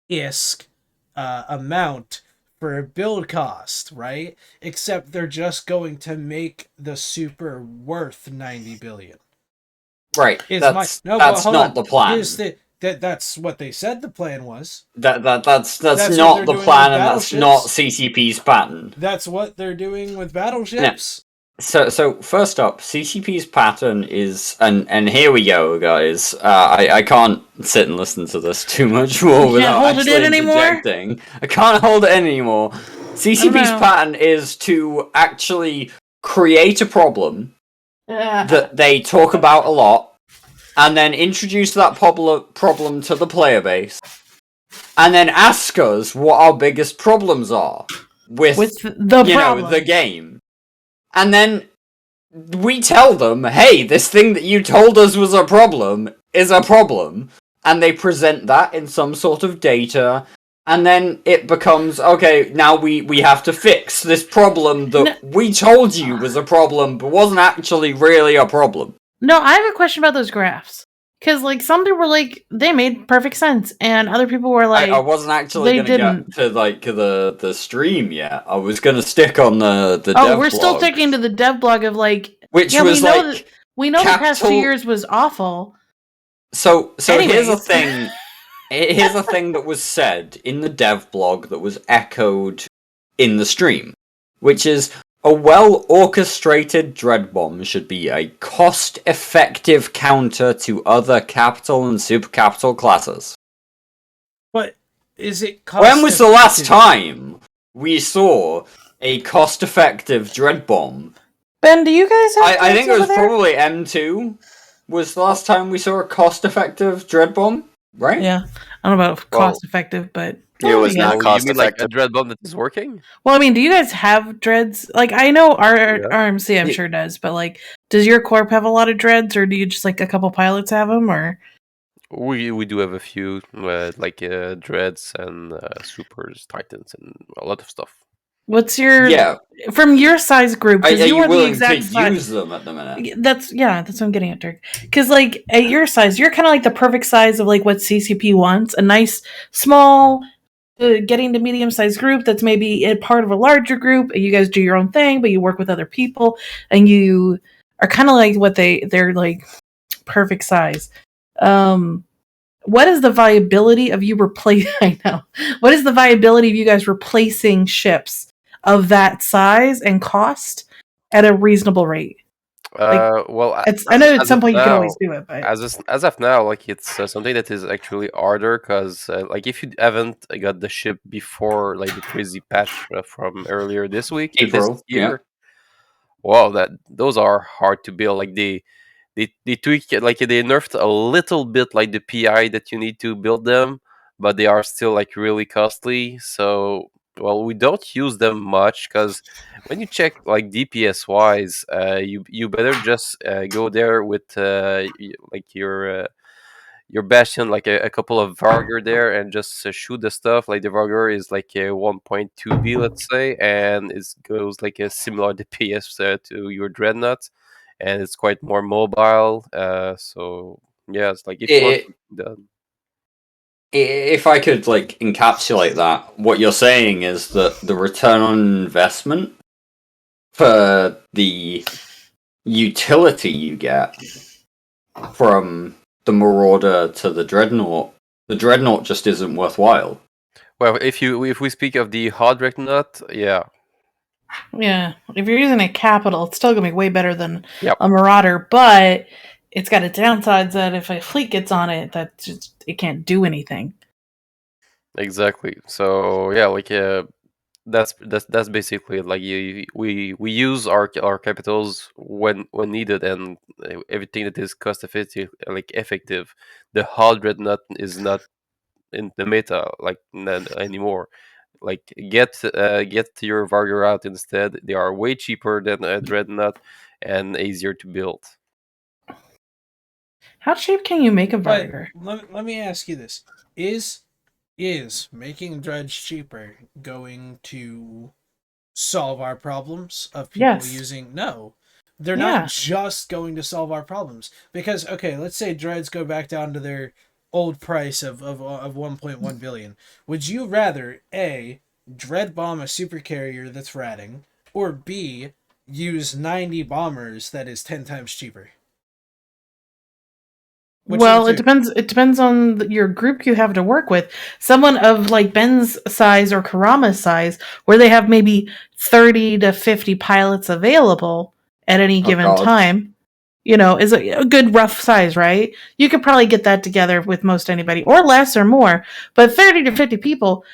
[SPEAKER 3] ISK amount for build cost, right? Except they're just going to make the super worth 90 billion.
[SPEAKER 2] Right. That's not the plan.
[SPEAKER 3] That's what they said the plan was.
[SPEAKER 2] That's
[SPEAKER 3] what
[SPEAKER 2] not
[SPEAKER 3] they're
[SPEAKER 2] the
[SPEAKER 3] doing
[SPEAKER 2] plan,
[SPEAKER 3] with
[SPEAKER 2] and that's
[SPEAKER 3] battleships.
[SPEAKER 2] not CCP's pattern.
[SPEAKER 3] That's what they're doing with battleships.
[SPEAKER 2] So first up, CCP's pattern is, and here we go, guys. I can't sit and listen to this too much more without
[SPEAKER 5] hold it
[SPEAKER 2] actually
[SPEAKER 5] in anymore?
[SPEAKER 2] interjecting. I can't hold it in anymore. CCP's pattern is to actually create a problem that they talk about a lot, and then introduce that problem to the player base, and then ask us what our biggest problems are with the game. And then we tell them, hey, this thing that you told us was a problem is a problem. And they present that in some sort of data. And then it becomes, okay, now we have to fix this problem that we told you was a problem, but wasn't actually really a problem.
[SPEAKER 5] No, I have a question about those graphs. Because like some people were like they made perfect sense, and other people were like
[SPEAKER 2] I wasn't actually going to get to like the stream yet. I was going to stick on the dev blog.
[SPEAKER 5] We're still sticking to the dev blog of like,
[SPEAKER 2] which was
[SPEAKER 5] we know the past 2 years was awful.
[SPEAKER 2] So here's a thing. Here's a thing that was said in the dev blog that was echoed in the stream, which is a well-orchestrated dread bomb should be a cost-effective counter to other capital and super capital classes.
[SPEAKER 3] But is it
[SPEAKER 2] when was the last time we saw a cost-effective dread bomb?
[SPEAKER 5] Ben, do you guys have
[SPEAKER 2] I think it was probably M2 was the last time we saw a cost-effective dread bomb, right?
[SPEAKER 5] Yeah. I don't know about cost-effective, but...
[SPEAKER 6] It was not cost-effective.
[SPEAKER 4] You mean like a dread bomb that is working?
[SPEAKER 5] Well, I mean, do you guys have dreads? Like, I know our RMC, I'm sure does, but like, does your corp have a lot of dreads, or do you just like a couple pilots have them, or?
[SPEAKER 4] We do have a few, like dreads and supers, titans, and a lot of stuff.
[SPEAKER 5] What's your from your size group?
[SPEAKER 2] Are you
[SPEAKER 5] are
[SPEAKER 2] willing
[SPEAKER 5] the exact
[SPEAKER 2] to
[SPEAKER 5] size.
[SPEAKER 2] Use them at the minute?
[SPEAKER 5] That's what I'm getting at, Dirk. Because like at your size, you're kind of like the perfect size of like what CCP wants. A nice small. Getting to medium-sized group that's maybe a part of a larger group, and you guys do your own thing, but you work with other people, and you are kind of like what they're like perfect size. What is the viability of you replace? I know. What is the viability of you guys replacing ships of that size and cost at a reasonable rate?
[SPEAKER 4] Well,
[SPEAKER 5] I know at some point you can always do it, but
[SPEAKER 4] as of now, like it's something that is actually harder because, like, if you haven't got the ship before like the crazy patch from earlier this week, this year, well, those are hard to build. Like they tweak, like they nerfed a little bit, like the PI that you need to build them, but they are still like really costly. So, well, we don't use them much because when you check like DPS wise, you better just go there with like your bastion, like a couple of Vargur there, and just shoot the stuff. Like the Vargur is like a 1.2B, let's say, and it goes like a similar DPS to your Dreadnought, and it's quite more mobile. So yeah, it's like if you want done.
[SPEAKER 2] If I could like encapsulate that, what you're saying is that the return on investment for the utility you get from the Marauder to the Dreadnought just isn't worthwhile.
[SPEAKER 4] Well, if we speak of the hard Dreadnought, yeah.
[SPEAKER 5] Yeah, if you're using a capital, it's still gonna be way better than a Marauder, but it's got its downsides that if a fleet gets on it, that just it can't do anything.
[SPEAKER 4] Exactly. So yeah, like that's basically it. Like we use our capitals when needed, and everything that is cost effective, like effective. The hard Dreadnought is not in the meta like anymore. Like get your Vargur out instead. They are way cheaper than a Dreadnought and easier to build.
[SPEAKER 5] How cheap can you make a Vargur?
[SPEAKER 3] Let me ask you this: Is making dredge cheaper going to solve our problems of people using? No, they're not just going to solve our problems, because okay, let's say dreads go back down to their old price of 1.1 billion. Would you rather A, dread bomb a super carrier that's ratting, or B, use 90 bombers that is 10 times cheaper?
[SPEAKER 5] Well, it depends. It depends on your group you have to work with. Someone of like Ben's size or Karama's size, where they have maybe 30 to 50 pilots available at any given time, is a good rough size, right? You could probably get that together with most anybody, or less or more. But 30 to 50 people,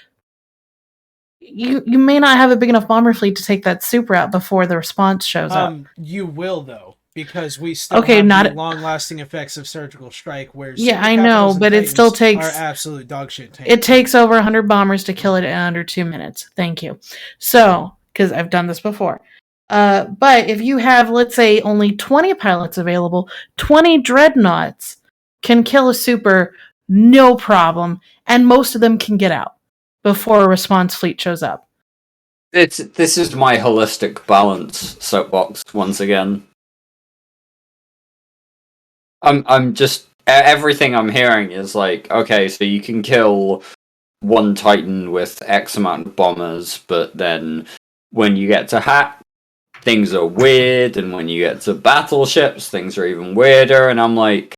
[SPEAKER 5] you may not have a big enough bomber fleet to take that super out before the response shows up.
[SPEAKER 3] You will though. Because we still have the long-lasting effects of surgical strike, where
[SPEAKER 5] I know, but it still takes
[SPEAKER 3] are absolute dog shit.
[SPEAKER 5] It takes over 100 bombers to kill it in under 2 minutes. Thank you. So, because I've done this before, but if you have, let's say, only 20 pilots available, 20 dreadnoughts can kill a super, no problem, and most of them can get out before a response fleet shows up.
[SPEAKER 2] This is my holistic balance soapbox once again. I'm just everything I'm hearing is like, okay, so you can kill one Titan with X amount of bombers, but then when you get to hat, things are weird, and when you get to battleships, things are even weirder, and I'm like,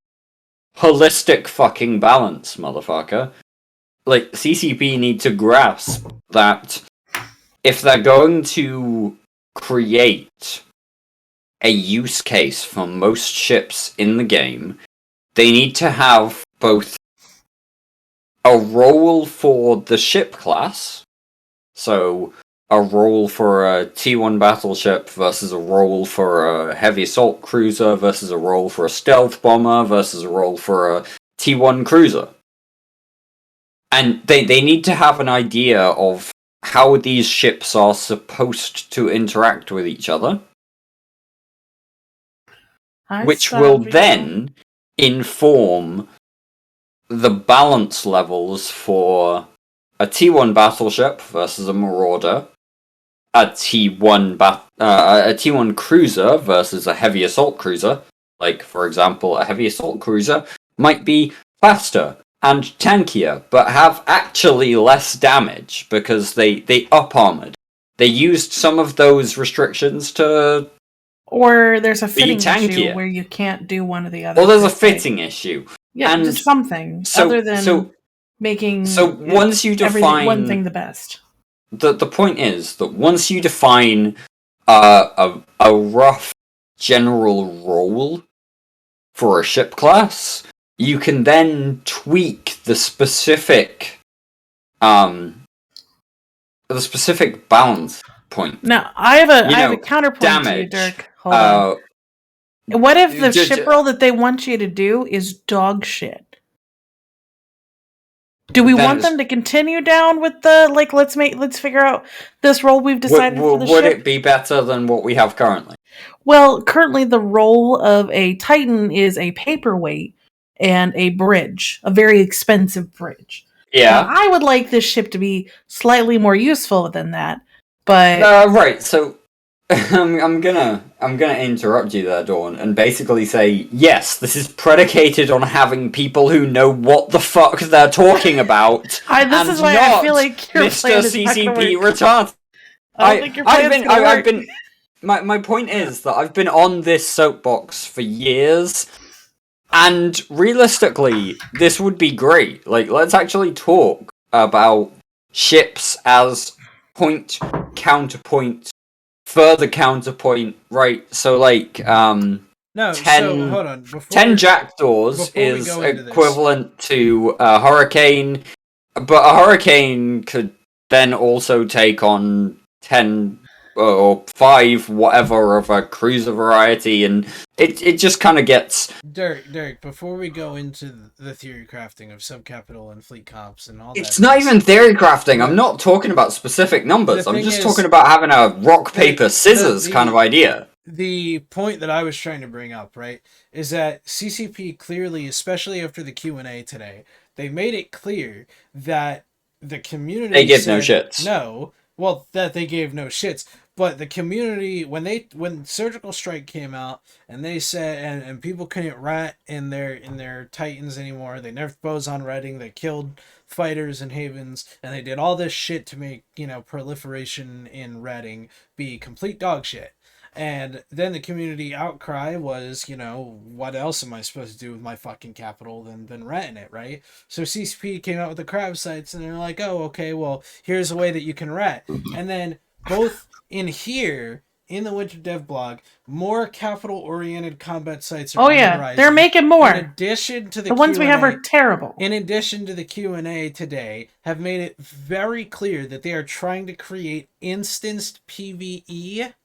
[SPEAKER 2] holistic fucking balance, motherfucker. Like, CCP need to grasp that if they're going to create a use case for most ships in the game, they need to have both a role for the ship class, so a role for a T1 battleship versus a role for a heavy assault cruiser versus a role for a stealth bomber versus a role for a T1 cruiser. And they need to have an idea of how these ships are supposed to interact with each other, which will then inform the balance levels for a T1 battleship versus a Marauder, a T1 cruiser versus a heavy assault cruiser. Like, for example, a heavy assault cruiser might be faster and tankier, but have actually less damage because they up-armored. They used some of those restrictions to...
[SPEAKER 5] Or there's a fitting issue where you can't do one or the other.
[SPEAKER 2] Well, there's a fitting issue.
[SPEAKER 5] Yeah, and just something other than making
[SPEAKER 2] once you define
[SPEAKER 5] one thing the best.
[SPEAKER 2] The point is that once you define a rough general role for a ship class, you can then tweak the specific balance point.
[SPEAKER 5] Now, I have a counterpoint to you, Dirk. Hold on. What if the ship role that they want you to do is dog shit? Do we want them to continue down with the let's figure out this role we've decided for the ship?
[SPEAKER 2] Would it be better than what we have currently?
[SPEAKER 5] Well, currently the role of a Titan is a paperweight and a bridge, a very expensive bridge.
[SPEAKER 2] Yeah.
[SPEAKER 5] Now, I would like this ship to be slightly more useful than that, but
[SPEAKER 2] right. So I'm gonna interrupt you there, Dawn, and basically say yes. This is predicated on having people who know what the fuck they're talking about.
[SPEAKER 5] This is why I feel like your
[SPEAKER 2] Mr. CCP retarded.
[SPEAKER 5] I don't think your plan's
[SPEAKER 2] I've been. My point is that I've been on this soapbox for years, and realistically, this would be great. Like, let's actually talk about ships as point, counterpoint, further counterpoint, right? So, like,
[SPEAKER 3] no,
[SPEAKER 2] 10,
[SPEAKER 3] so, hold on.
[SPEAKER 2] 10 jackdaws is equivalent to a hurricane, but a hurricane could then also take on 10 or 5 whatever of a cruiser variety, and it just kind of gets...
[SPEAKER 3] Dirk, before we go into the theory crafting of subcapital and fleet comps and all that...
[SPEAKER 2] It's not even theory crafting, I'm not talking about specific numbers, I'm just talking about having a rock, paper, scissors kind of idea.
[SPEAKER 3] The point that I was trying to bring up, right, is that CCP clearly, especially after the Q&A today, they made it clear that the community...
[SPEAKER 2] They give no shits.
[SPEAKER 3] No, well, that they gave no shits. But the community, when Surgical Strike came out, and they said, and people couldn't rat in their Titans anymore, they nerfed boson ratting, they killed fighters and havens, and they did all this shit to make, proliferation in ratting be complete dog shit. And then the community outcry was, what else am I supposed to do with my fucking capital than ratting it, right? So CCP came out with the crab sites, and they're like, oh, okay, well, here's a way that you can rat. And then both in here, in the Winter Dev blog, more capital-oriented combat sites are on the horizon.
[SPEAKER 5] They're making more.
[SPEAKER 3] In addition to the
[SPEAKER 5] ones we have are terrible.
[SPEAKER 3] In addition to the Q&A today, have made it very clear that they are trying to create instanced PvE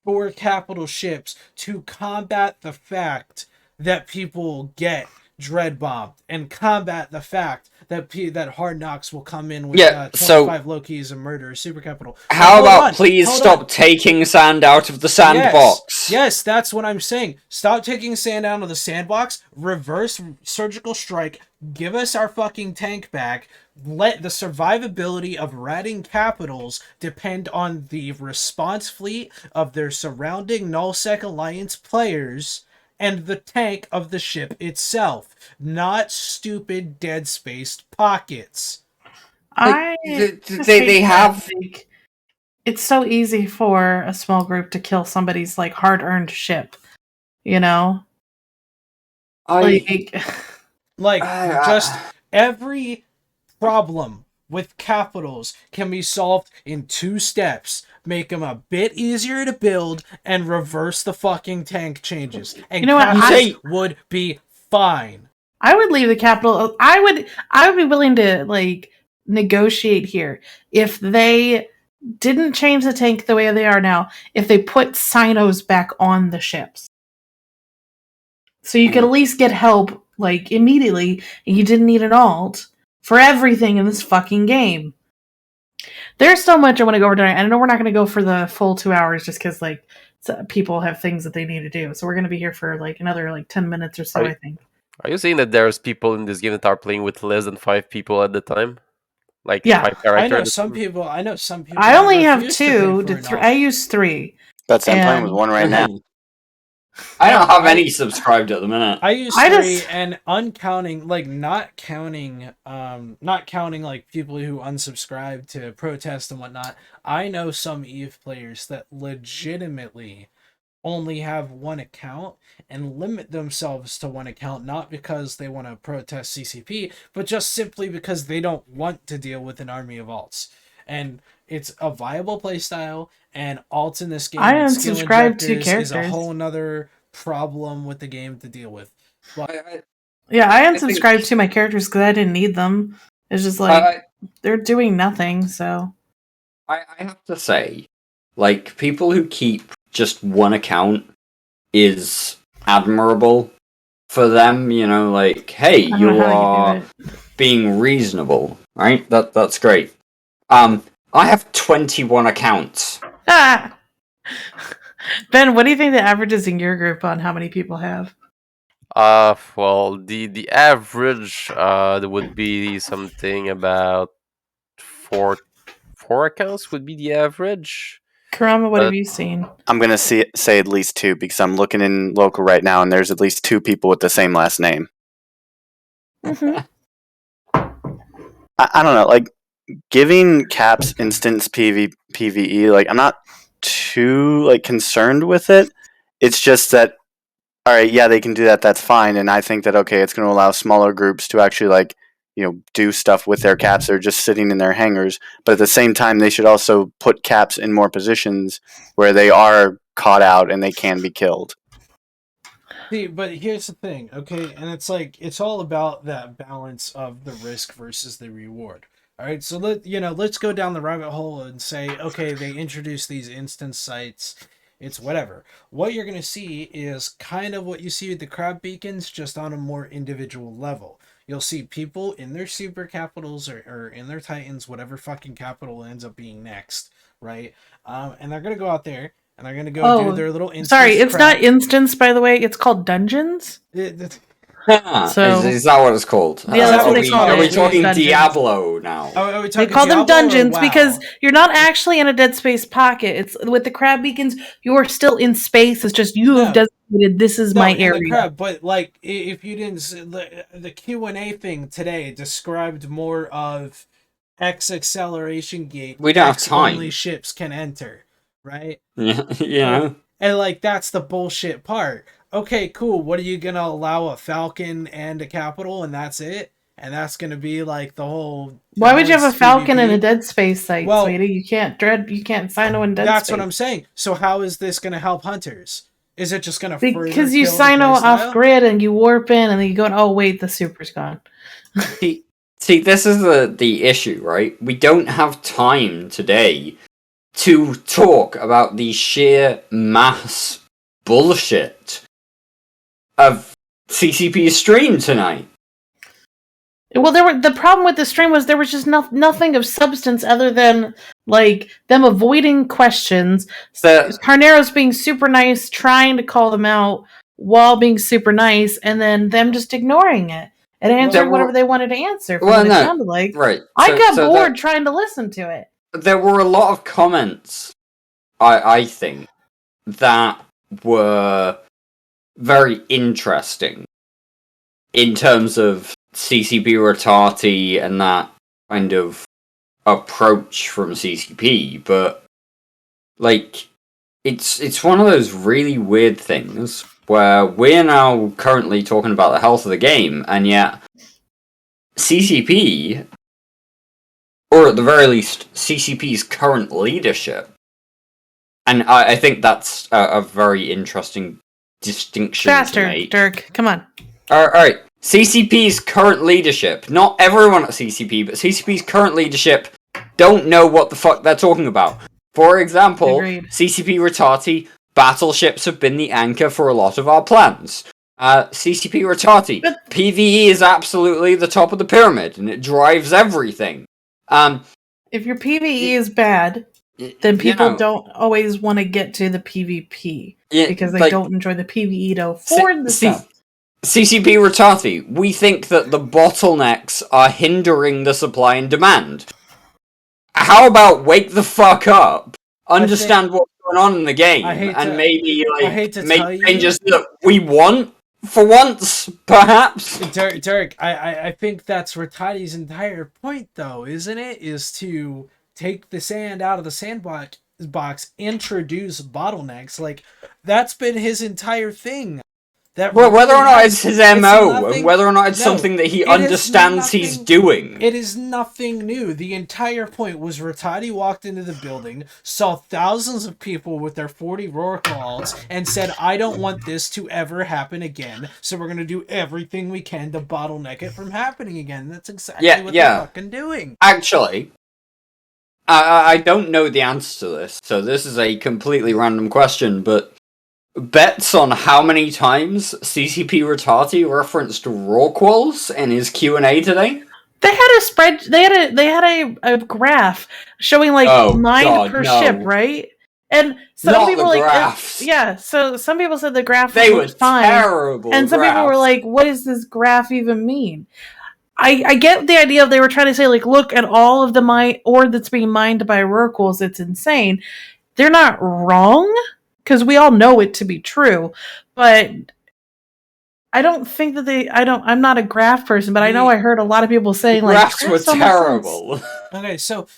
[SPEAKER 3] for capital ships to combat the fact that people get dread bombed and combat the fact that Hard Knocks will come in with 25 Lokis and murder super capital.
[SPEAKER 2] How about please stop taking sand out of the sandbox?
[SPEAKER 3] Yes, that's what I'm saying. Stop taking sand out of the sandbox. Reverse Surgical Strike. Give us our fucking tank back. Let the survivability of ratting capitals depend on the response fleet of their surrounding Nullsec Alliance players. and the tank of the ship itself, not stupid dead spaced pockets.
[SPEAKER 2] They have.
[SPEAKER 5] It's so easy for a small group to kill somebody's like hard-earned ship, you know.
[SPEAKER 3] Just every problem with capitals can be solved in 2 steps. Make them a bit easier to build and reverse the fucking tank changes. And
[SPEAKER 5] you know what?
[SPEAKER 3] capitals would be fine.
[SPEAKER 5] I would leave the capital. I would be willing to like negotiate here if they didn't change the tank the way they are now. If they put sinos back on the ships, so you could at least get help like immediately, and you didn't need an alt for everything in this fucking game. There's so much I want to go over tonight. I know we're not going to go for the full 2 hours just because like people have things that they need to do. So we're going to be here for like another like 10 minutes or so, I think.
[SPEAKER 4] Are you saying that there's people in this game that are playing with less than 5 people at the time? Like 5 characters?
[SPEAKER 3] I know some people.
[SPEAKER 5] I only have 2 to 3. I use 3.
[SPEAKER 6] I'm playing with 1 right now.
[SPEAKER 2] I don't have any subscribed at the minute.
[SPEAKER 3] I use 3, and uncounting, like not counting like people who unsubscribe to protest and whatnot. I know some EVE players that legitimately only have 1 account and limit themselves to 1 account, not because they want to protest CCP, but just simply because they don't want to deal with an army of alts. And it's a viable playstyle, and alts in this game
[SPEAKER 5] I unsubscribed 2 characters.
[SPEAKER 3] Is a whole nother problem with the game to deal with.
[SPEAKER 5] But I unsubscribed to my characters because I didn't need them. It's just like they're doing nothing. So
[SPEAKER 2] I have to say, like, people who keep just 1 account is admirable for them. You know, like, hey, you are being reasonable, right? That's great. I have 21 accounts.
[SPEAKER 5] Ben, what do you think the average is in your group on how many people have?
[SPEAKER 4] Well, the average would be something about 4 accounts would be the average.
[SPEAKER 5] Karama, what have you seen?
[SPEAKER 6] I'm gonna say at least 2 because I'm looking in local right now, and there's at least 2 people with the same last name.
[SPEAKER 5] Mm-hmm.
[SPEAKER 6] I don't know, like giving caps instance PvE. Like I'm not too like concerned with it. It's just that, all right, yeah, they can do that. That's fine, and I think that it's going to allow smaller groups to actually like do stuff with their caps. They're just sitting in their hangars, but at the same time, they should also put caps in more positions where they are caught out and they can be killed.
[SPEAKER 3] See, but here's the thing, okay? And it's like it's all about that balance of the risk versus the reward. All right, so let's go down the rabbit hole and say, okay, they introduce these instance sites. It's whatever. What you're going to see is kind of what you see with the crab beacons, just on a more individual level. You'll see people in their super capitals or in their titans, whatever fucking capital ends up being next, right? And they're going to go out there and they're going to go do their little instance.
[SPEAKER 5] Sorry, it's not instance, by the way. It's called dungeons.
[SPEAKER 2] So is that what it's called?
[SPEAKER 5] Yeah, that's what they call it.
[SPEAKER 2] Are we talking Diablo now?
[SPEAKER 5] They call them dungeons because you're not actually in a dead space pocket. It's with the crab beacons. You are still in space. It's just you have designated this is my area.
[SPEAKER 3] Crab, but like, if you didn't, the Q&A thing today described more of X acceleration gate.
[SPEAKER 2] We don't have time.
[SPEAKER 3] Only ships can enter, right?
[SPEAKER 2] Yeah.
[SPEAKER 3] And like that's the bullshit part. Okay, cool. What are you gonna allow a Falcon and a Capital, and that's it? And that's gonna be like the whole.
[SPEAKER 5] Why would you have a Falcon in a dead space site, sweetie? You can't Sino in dead space.
[SPEAKER 3] That's what I'm saying. So how is this gonna help hunters? Is it just gonna
[SPEAKER 5] because you Sino off grid and you warp in and then you go, oh wait, the super's gone.
[SPEAKER 2] See, this is the issue, right? We don't have time today to talk about the sheer mass bullshit of CCP's stream tonight.
[SPEAKER 5] Well, the problem with the stream was there was just nothing of substance other than like them avoiding questions. Carnero's being super nice, trying to call them out while being super nice, and then them just ignoring it and answering whatever they wanted to answer. It sounded like.
[SPEAKER 2] Right.
[SPEAKER 5] I got bored trying to listen to it.
[SPEAKER 2] There were a lot of comments, I think, that were very interesting in terms of CCP Rattati and that kind of approach from CCP, but like it's one of those really weird things where we're now currently talking about the health of the game, and yet CCP, or at the very least CCP's current leadership, and I think that's a very interesting distinction
[SPEAKER 5] Faster,
[SPEAKER 2] to make.
[SPEAKER 5] Dirk, come on.
[SPEAKER 2] Alright, CCP's current leadership, not everyone at CCP, but CCP's current leadership don't know what the fuck they're talking about. For example,
[SPEAKER 5] Agreed.
[SPEAKER 2] CCP Rattati, battleships have been the anchor for a lot of our plans. CCP Rattati, PvE is absolutely the top of the pyramid, and it drives everything.
[SPEAKER 5] If your PvE is bad, then people don't always want to get to the PvP because they don't enjoy the PvE to afford the stuff.
[SPEAKER 2] CCP Rattati, we think that the bottlenecks are hindering the supply and demand. How about wake the fuck up, understand what's going on in the game, and maybe make changes that we want for once, perhaps?
[SPEAKER 3] Derek, I think that's Rattati's entire point, though, isn't it? Is to take the sand out of the sandbox, introduce bottlenecks. Like, that's been his entire thing.
[SPEAKER 2] Well, whether or not it's his MO, and whether or not it's something that he understands he's doing.
[SPEAKER 3] It is nothing new. The entire point was Rattati walked into the building, saw thousands of people with their 40 roar calls, and said, I don't want this to ever happen again, so we're going to do everything we can to bottleneck it from happening again. That's exactly what they're fucking doing.
[SPEAKER 2] Actually, I don't know the answer to this, so this is a completely random question, but bets on how many times CCP Rattati referenced Rorquals in his Q&A today?
[SPEAKER 5] They had a graph showing like 9 per ship, right? And some people so some people said the graph was fine.
[SPEAKER 2] Terrible.
[SPEAKER 5] And some people were like, what does this graph even mean? I get the idea of they were trying to say, like, look at all of the ore that's being mined by Rorquals. It's insane. They're not wrong, because we all know it to be true, but I don't think that I'm not a graph person, but I know I heard a lot of people saying like
[SPEAKER 2] graphs were terrible.
[SPEAKER 3] Okay, so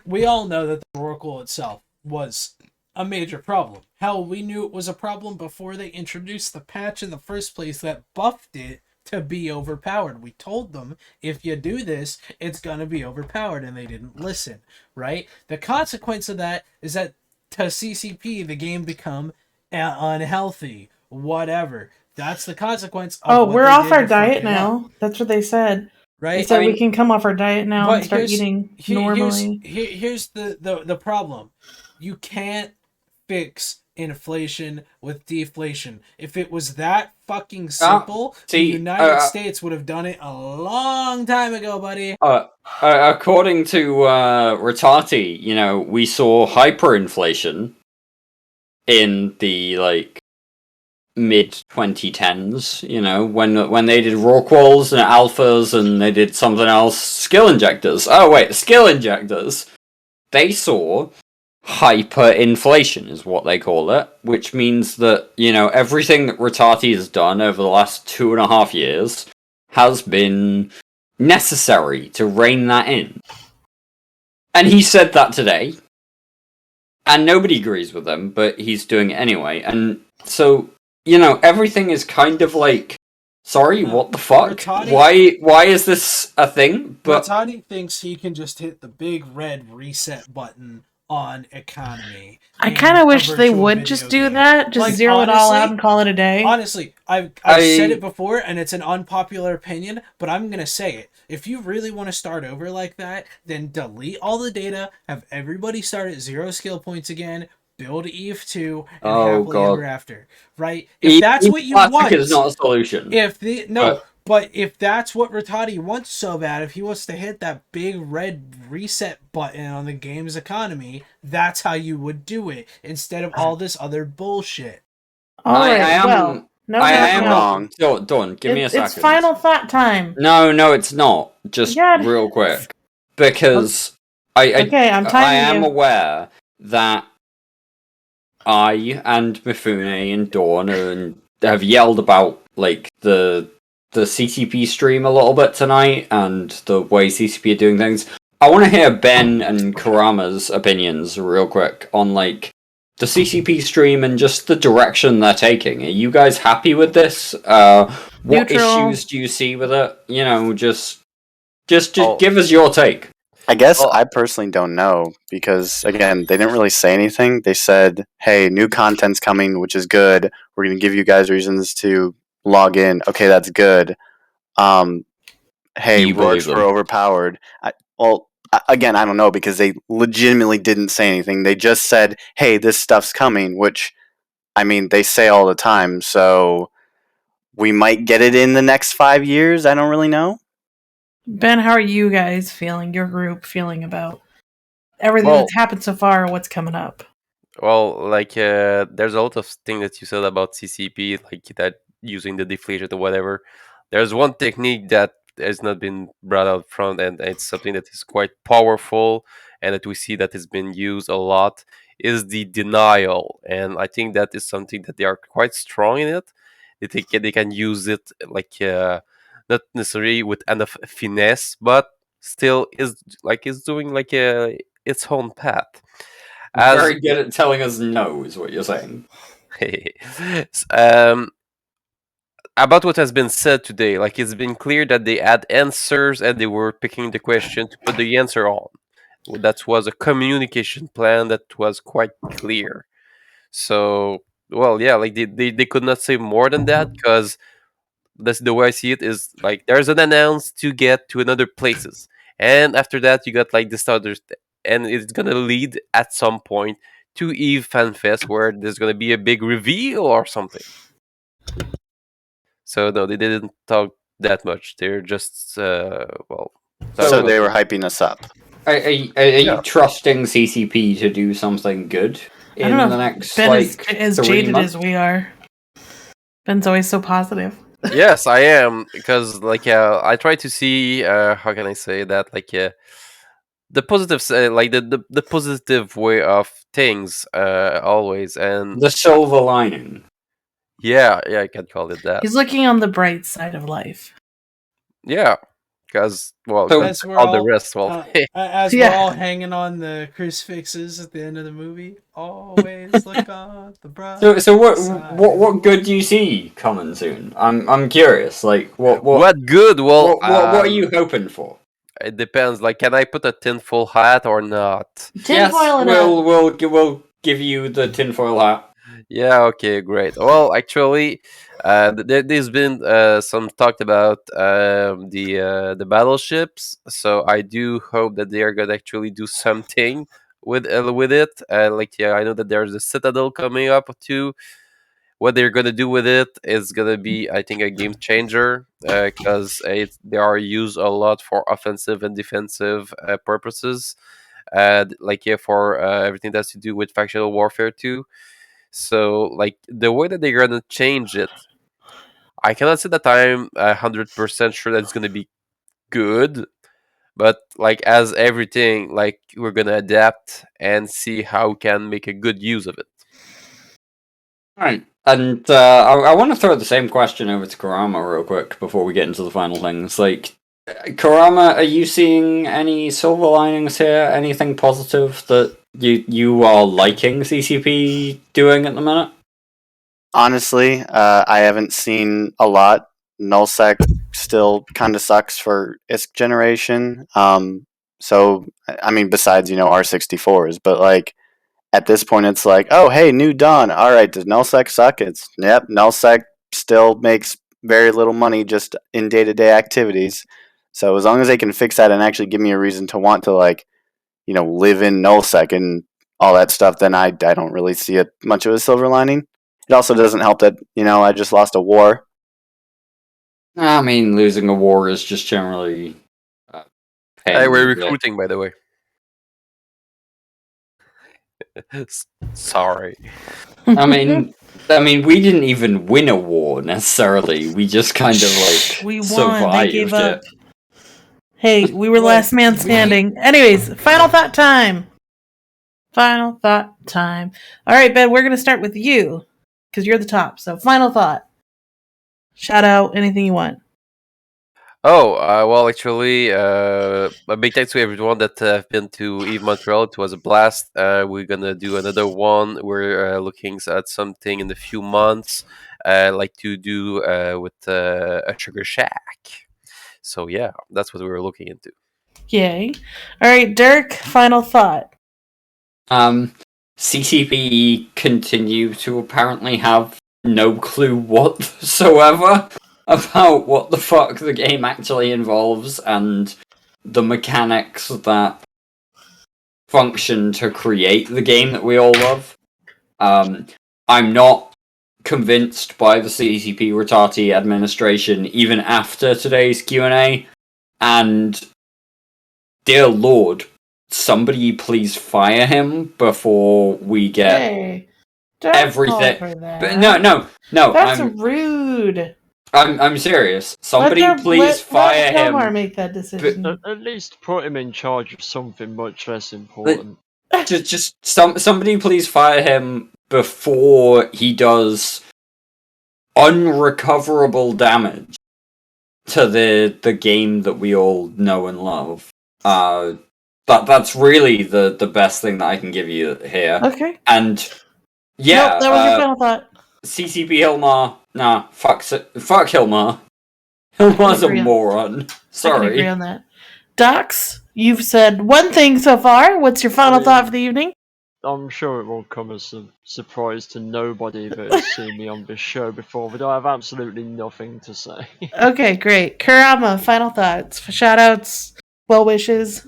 [SPEAKER 3] we all know that the Rorqual itself was a major problem. Hell, we knew it was a problem before they introduced the patch in the first place that buffed it to be overpowered. We told them, if you do this, it's gonna be overpowered, and they didn't listen, right? The consequence of that is that to CCP, the game become unhealthy. Whatever. That's the consequence of
[SPEAKER 5] we're off our diet now. That's what they said.
[SPEAKER 3] Right?
[SPEAKER 5] They said we can come off our diet now and start eating normally.
[SPEAKER 3] Here's the problem. You can't fix inflation with deflation. If it was that fucking simple, the United States would have done it a long time ago, buddy.
[SPEAKER 2] According to Rattati, we saw hyperinflation in the mid 2010s. When they did Rorquals and alphas, and they did something else, skill injectors. Skill injectors. They saw hyperinflation is what they call it, which means that, everything that Rattati has done over the last 2.5 years has been necessary to rein that in. And he said that today, and nobody agrees with him, but he's doing it anyway. And so, everything is kind of like, sorry, what the fuck?
[SPEAKER 3] Rattati,
[SPEAKER 2] why is this a thing?
[SPEAKER 3] But Rattati thinks he can just hit the big red reset button on economy.
[SPEAKER 5] I kind of wish they would just do that. Just zero it all out and call it a day.
[SPEAKER 3] Honestly, I've said it before, and it's an unpopular opinion, but I'm going to say it. If you really want to start over like that, then delete all the data, have everybody start at 0 skill points again, build EVE 2, and happily ever after. Right? If that's what you want...
[SPEAKER 2] is not a solution.
[SPEAKER 3] But if that's what Rattati wants so bad, if he wants to hit that big red reset button on the game's economy, that's how you would do it, instead of all this other bullshit.
[SPEAKER 2] I am wrong. Dawn, give me a second.
[SPEAKER 5] It's final thought time.
[SPEAKER 2] No, it's not. Just real quick. Because I am aware that I and Mifune and Dawn and have yelled about like the CCP stream a little bit tonight and the way CCP are doing things. I want to hear Ben and Karama's opinions real quick on like the CCP stream and just the direction they're taking. Are you guys happy with this? What
[SPEAKER 5] Neutral.
[SPEAKER 2] issues do you see with it? You know, just give us your take.
[SPEAKER 6] I guess I personally don't know because, again, they didn't really say anything. They said, hey, new content's coming, which is good. We're going to give you guys reasons to log in. Okay, that's good. Hey, roars were overpowered. Again, I don't know because they legitimately didn't say anything. They just said, hey, this stuff's coming, which, I mean, they say all the time. So we might get it in the next 5 years. I don't really know.
[SPEAKER 5] Ben, how are you guys feeling, your group feeling about everything that's happened so far and what's coming up?
[SPEAKER 4] Well, like, there's a lot of things that you said about CCP, like that using the deflator or whatever. There's one technique that has not been brought out front, and it's something that is quite powerful, and that we see that has been used a lot, is the denial. And I think that is something that they are quite strong in it. They can use it, like, not necessarily with enough finesse, but still is doing like its own path.
[SPEAKER 2] Very good at telling us no, is what you're saying.
[SPEAKER 4] About what has been said today, like it's been clear that they had answers and they were picking the question to put the answer on. That was a communication plan that was quite clear. So, well, yeah, like they could not say more than that because that's the way I see it is like there's an announce to get to another places, and after that you got like this other, and it's gonna lead at some point to Eve FanFest where there's gonna be a big reveal or something. So no, they didn't talk that much. They're just well.
[SPEAKER 6] So they were hyping us up.
[SPEAKER 2] Are you trusting CCP to do something good in the next
[SPEAKER 5] Ben
[SPEAKER 2] like
[SPEAKER 5] as
[SPEAKER 2] 3
[SPEAKER 5] jaded
[SPEAKER 2] months?
[SPEAKER 5] as we are. Ben's always so positive.
[SPEAKER 4] Yes, I am, because like I try to see how can I say that, like the positive like the positive way of things always, and
[SPEAKER 2] the silver lining.
[SPEAKER 4] Yeah, I can call it that.
[SPEAKER 5] He's looking on the bright side of life.
[SPEAKER 4] Yeah, because well,
[SPEAKER 3] as we're
[SPEAKER 4] all the rest, well,
[SPEAKER 3] we're all hanging on the crucifixes at the end of the movie, always look on the bright.
[SPEAKER 2] So what good do you see coming soon? I'm curious. Like what
[SPEAKER 4] good? Well,
[SPEAKER 2] what are you hoping for?
[SPEAKER 4] It depends. Like, can I put a tinfoil hat or not?
[SPEAKER 5] Tinfoil
[SPEAKER 2] we'll give you the tinfoil hat.
[SPEAKER 4] Yeah, okay, great. Well, actually, there's been some talk about the battleships, so I do hope that they are gonna actually do something with it. Like, yeah, I know that there's a Citadel coming up too. What they're gonna do with it is gonna be, I think, a game changer because they are used a lot for offensive and defensive purposes, like for everything that's to do with factional warfare too. So, like, the way that they're gonna change it, I cannot say that I'm 100% sure that it's gonna be good, but like as everything, like we're gonna adapt and see how we can make a good use of it.
[SPEAKER 2] Right. And I want to throw the same question over to Karama real quick before we get into the final things. Like, Karama, are you seeing any silver linings here? Anything positive that you are liking CCP doing at the minute?
[SPEAKER 6] Honestly, I haven't seen a lot. Nullsec still kind of sucks for ISK generation. So, I mean, besides, R64s, but like, at this point, it's like, oh, hey, new Dawn. All right, does Nullsec suck? Yep, Nullsec still makes very little money just in day-to-day activities. So as long as they can fix that and actually give me a reason to want to, like, live in Nullsec and all that stuff, then I don't really see it much of a silver lining. It also doesn't help that, I just lost a war.
[SPEAKER 2] I mean, losing a war is just generally...
[SPEAKER 4] Hey, we're recruiting, by the way. Sorry.
[SPEAKER 2] I mean, we didn't even win a war necessarily. We just kind of like
[SPEAKER 5] we won.
[SPEAKER 2] Survived
[SPEAKER 5] they gave up. Hey, we were last man standing. Anyways, final thought time. Final thought time. All right, Ben, we're gonna start with you because you're the top. So, final thought. shout out, anything you want.
[SPEAKER 4] Oh, well, actually, a big thanks to everyone that have been to Eve Montreal. It was a blast. We're gonna do another one. We're looking at something in a few months, like to do with a Sugar Shack. So yeah, that's what we were looking into.
[SPEAKER 5] Yay. All right, Dirk, final thought.
[SPEAKER 2] CCP continue to apparently have no clue whatsoever about what the fuck the game actually involves and the mechanics that function to create the game that we all love. I'm not convinced by the CCP Retati administration even after today's Q&A, and dear lord, somebody please fire him before we get everything. But no.
[SPEAKER 5] That's rude.
[SPEAKER 2] I'm serious. Somebody please fire him.
[SPEAKER 5] Let make that decision.
[SPEAKER 7] At least put him in charge of something much less important.
[SPEAKER 2] Just somebody please fire him before he does unrecoverable damage to the game that we all know and love. That's really the best thing that I can give you here.
[SPEAKER 5] Okay.
[SPEAKER 2] And yeah,
[SPEAKER 5] nope, that was your final thought.
[SPEAKER 2] CCP Hilmar, nah, fuck Hilmar. Hilmar's a moron. Sorry.
[SPEAKER 5] I can agree on that. Docs, you've said one thing so far. What's your final thought for the evening?
[SPEAKER 7] I'm sure it won't come as a surprise to nobody that has seen me on this show before, but I have absolutely nothing to say.
[SPEAKER 5] Okay, great. Kurama, final thoughts, shoutouts, well wishes.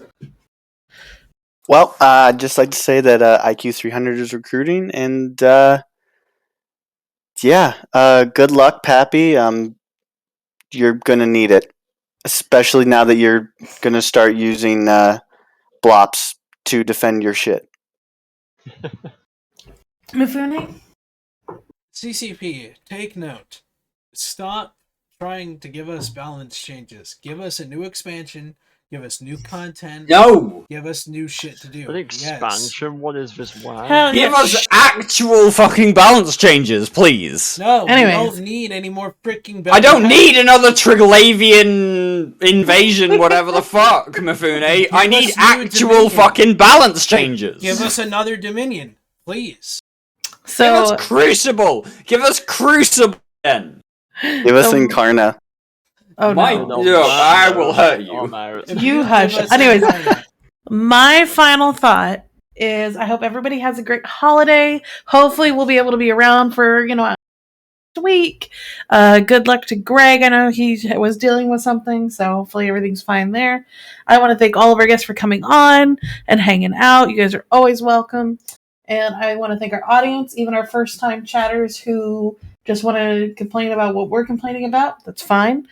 [SPEAKER 6] Well, I'd just like to say that IQ 300 is recruiting, and good luck, Pappy. You're gonna need it, especially now that you're gonna start using blops to defend your shit.
[SPEAKER 5] Mifune?
[SPEAKER 3] CCP, take note. Stop trying to give us balance changes. Give us a new expansion. Give us new content.
[SPEAKER 2] No!
[SPEAKER 3] Give us new shit to do.
[SPEAKER 7] An expansion? Yes. What is this?
[SPEAKER 2] Wow. Give us actual fucking balance changes, please.
[SPEAKER 3] No, we don't need any more freaking balance.
[SPEAKER 2] I don't need another Triglavian invasion, whatever the fuck, Mifune. I need actual fucking balance changes.
[SPEAKER 3] Give us another Dominion, please.
[SPEAKER 2] So, give us Crucible. Give us Crucible then.
[SPEAKER 6] Give us Incarna.
[SPEAKER 5] Oh
[SPEAKER 2] no! I will hurt you.
[SPEAKER 5] You hush. Anyways, my final thought is: I hope everybody has a great holiday. Hopefully, we'll be able to be around for next week. Good luck to Greg. I know he was dealing with something, so hopefully everything's fine there. I want to thank all of our guests for coming on and hanging out. You guys are always welcome, and I want to thank our audience, even our first-time chatters who just want to complain about what we're complaining about. That's fine.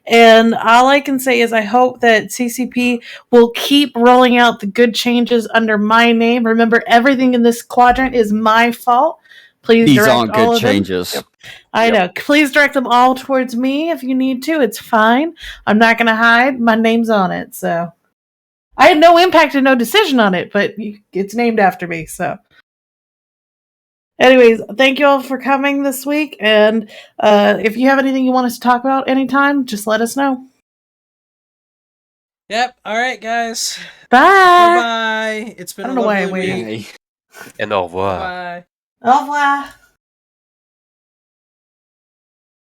[SPEAKER 5] And all I can say is I hope that CCP will keep rolling out the good changes under my name. Remember, everything in this quadrant is my fault. Please
[SPEAKER 2] These
[SPEAKER 5] direct
[SPEAKER 2] aren't
[SPEAKER 5] all
[SPEAKER 2] good
[SPEAKER 5] of them.
[SPEAKER 2] changes.
[SPEAKER 5] Yep. I know. Please direct them all towards me if you need to. It's fine. I'm not going to hide. My name's on it. So I had no impact and no decision on it, but it's named after me. So anyways, thank you all for coming this week. And if you have anything you want us to talk about anytime, just let us know.
[SPEAKER 3] Yep. All right, guys.
[SPEAKER 5] Bye.
[SPEAKER 3] Bye. It's been a lovely week.
[SPEAKER 4] And au revoir.
[SPEAKER 3] Bye.
[SPEAKER 5] Au revoir.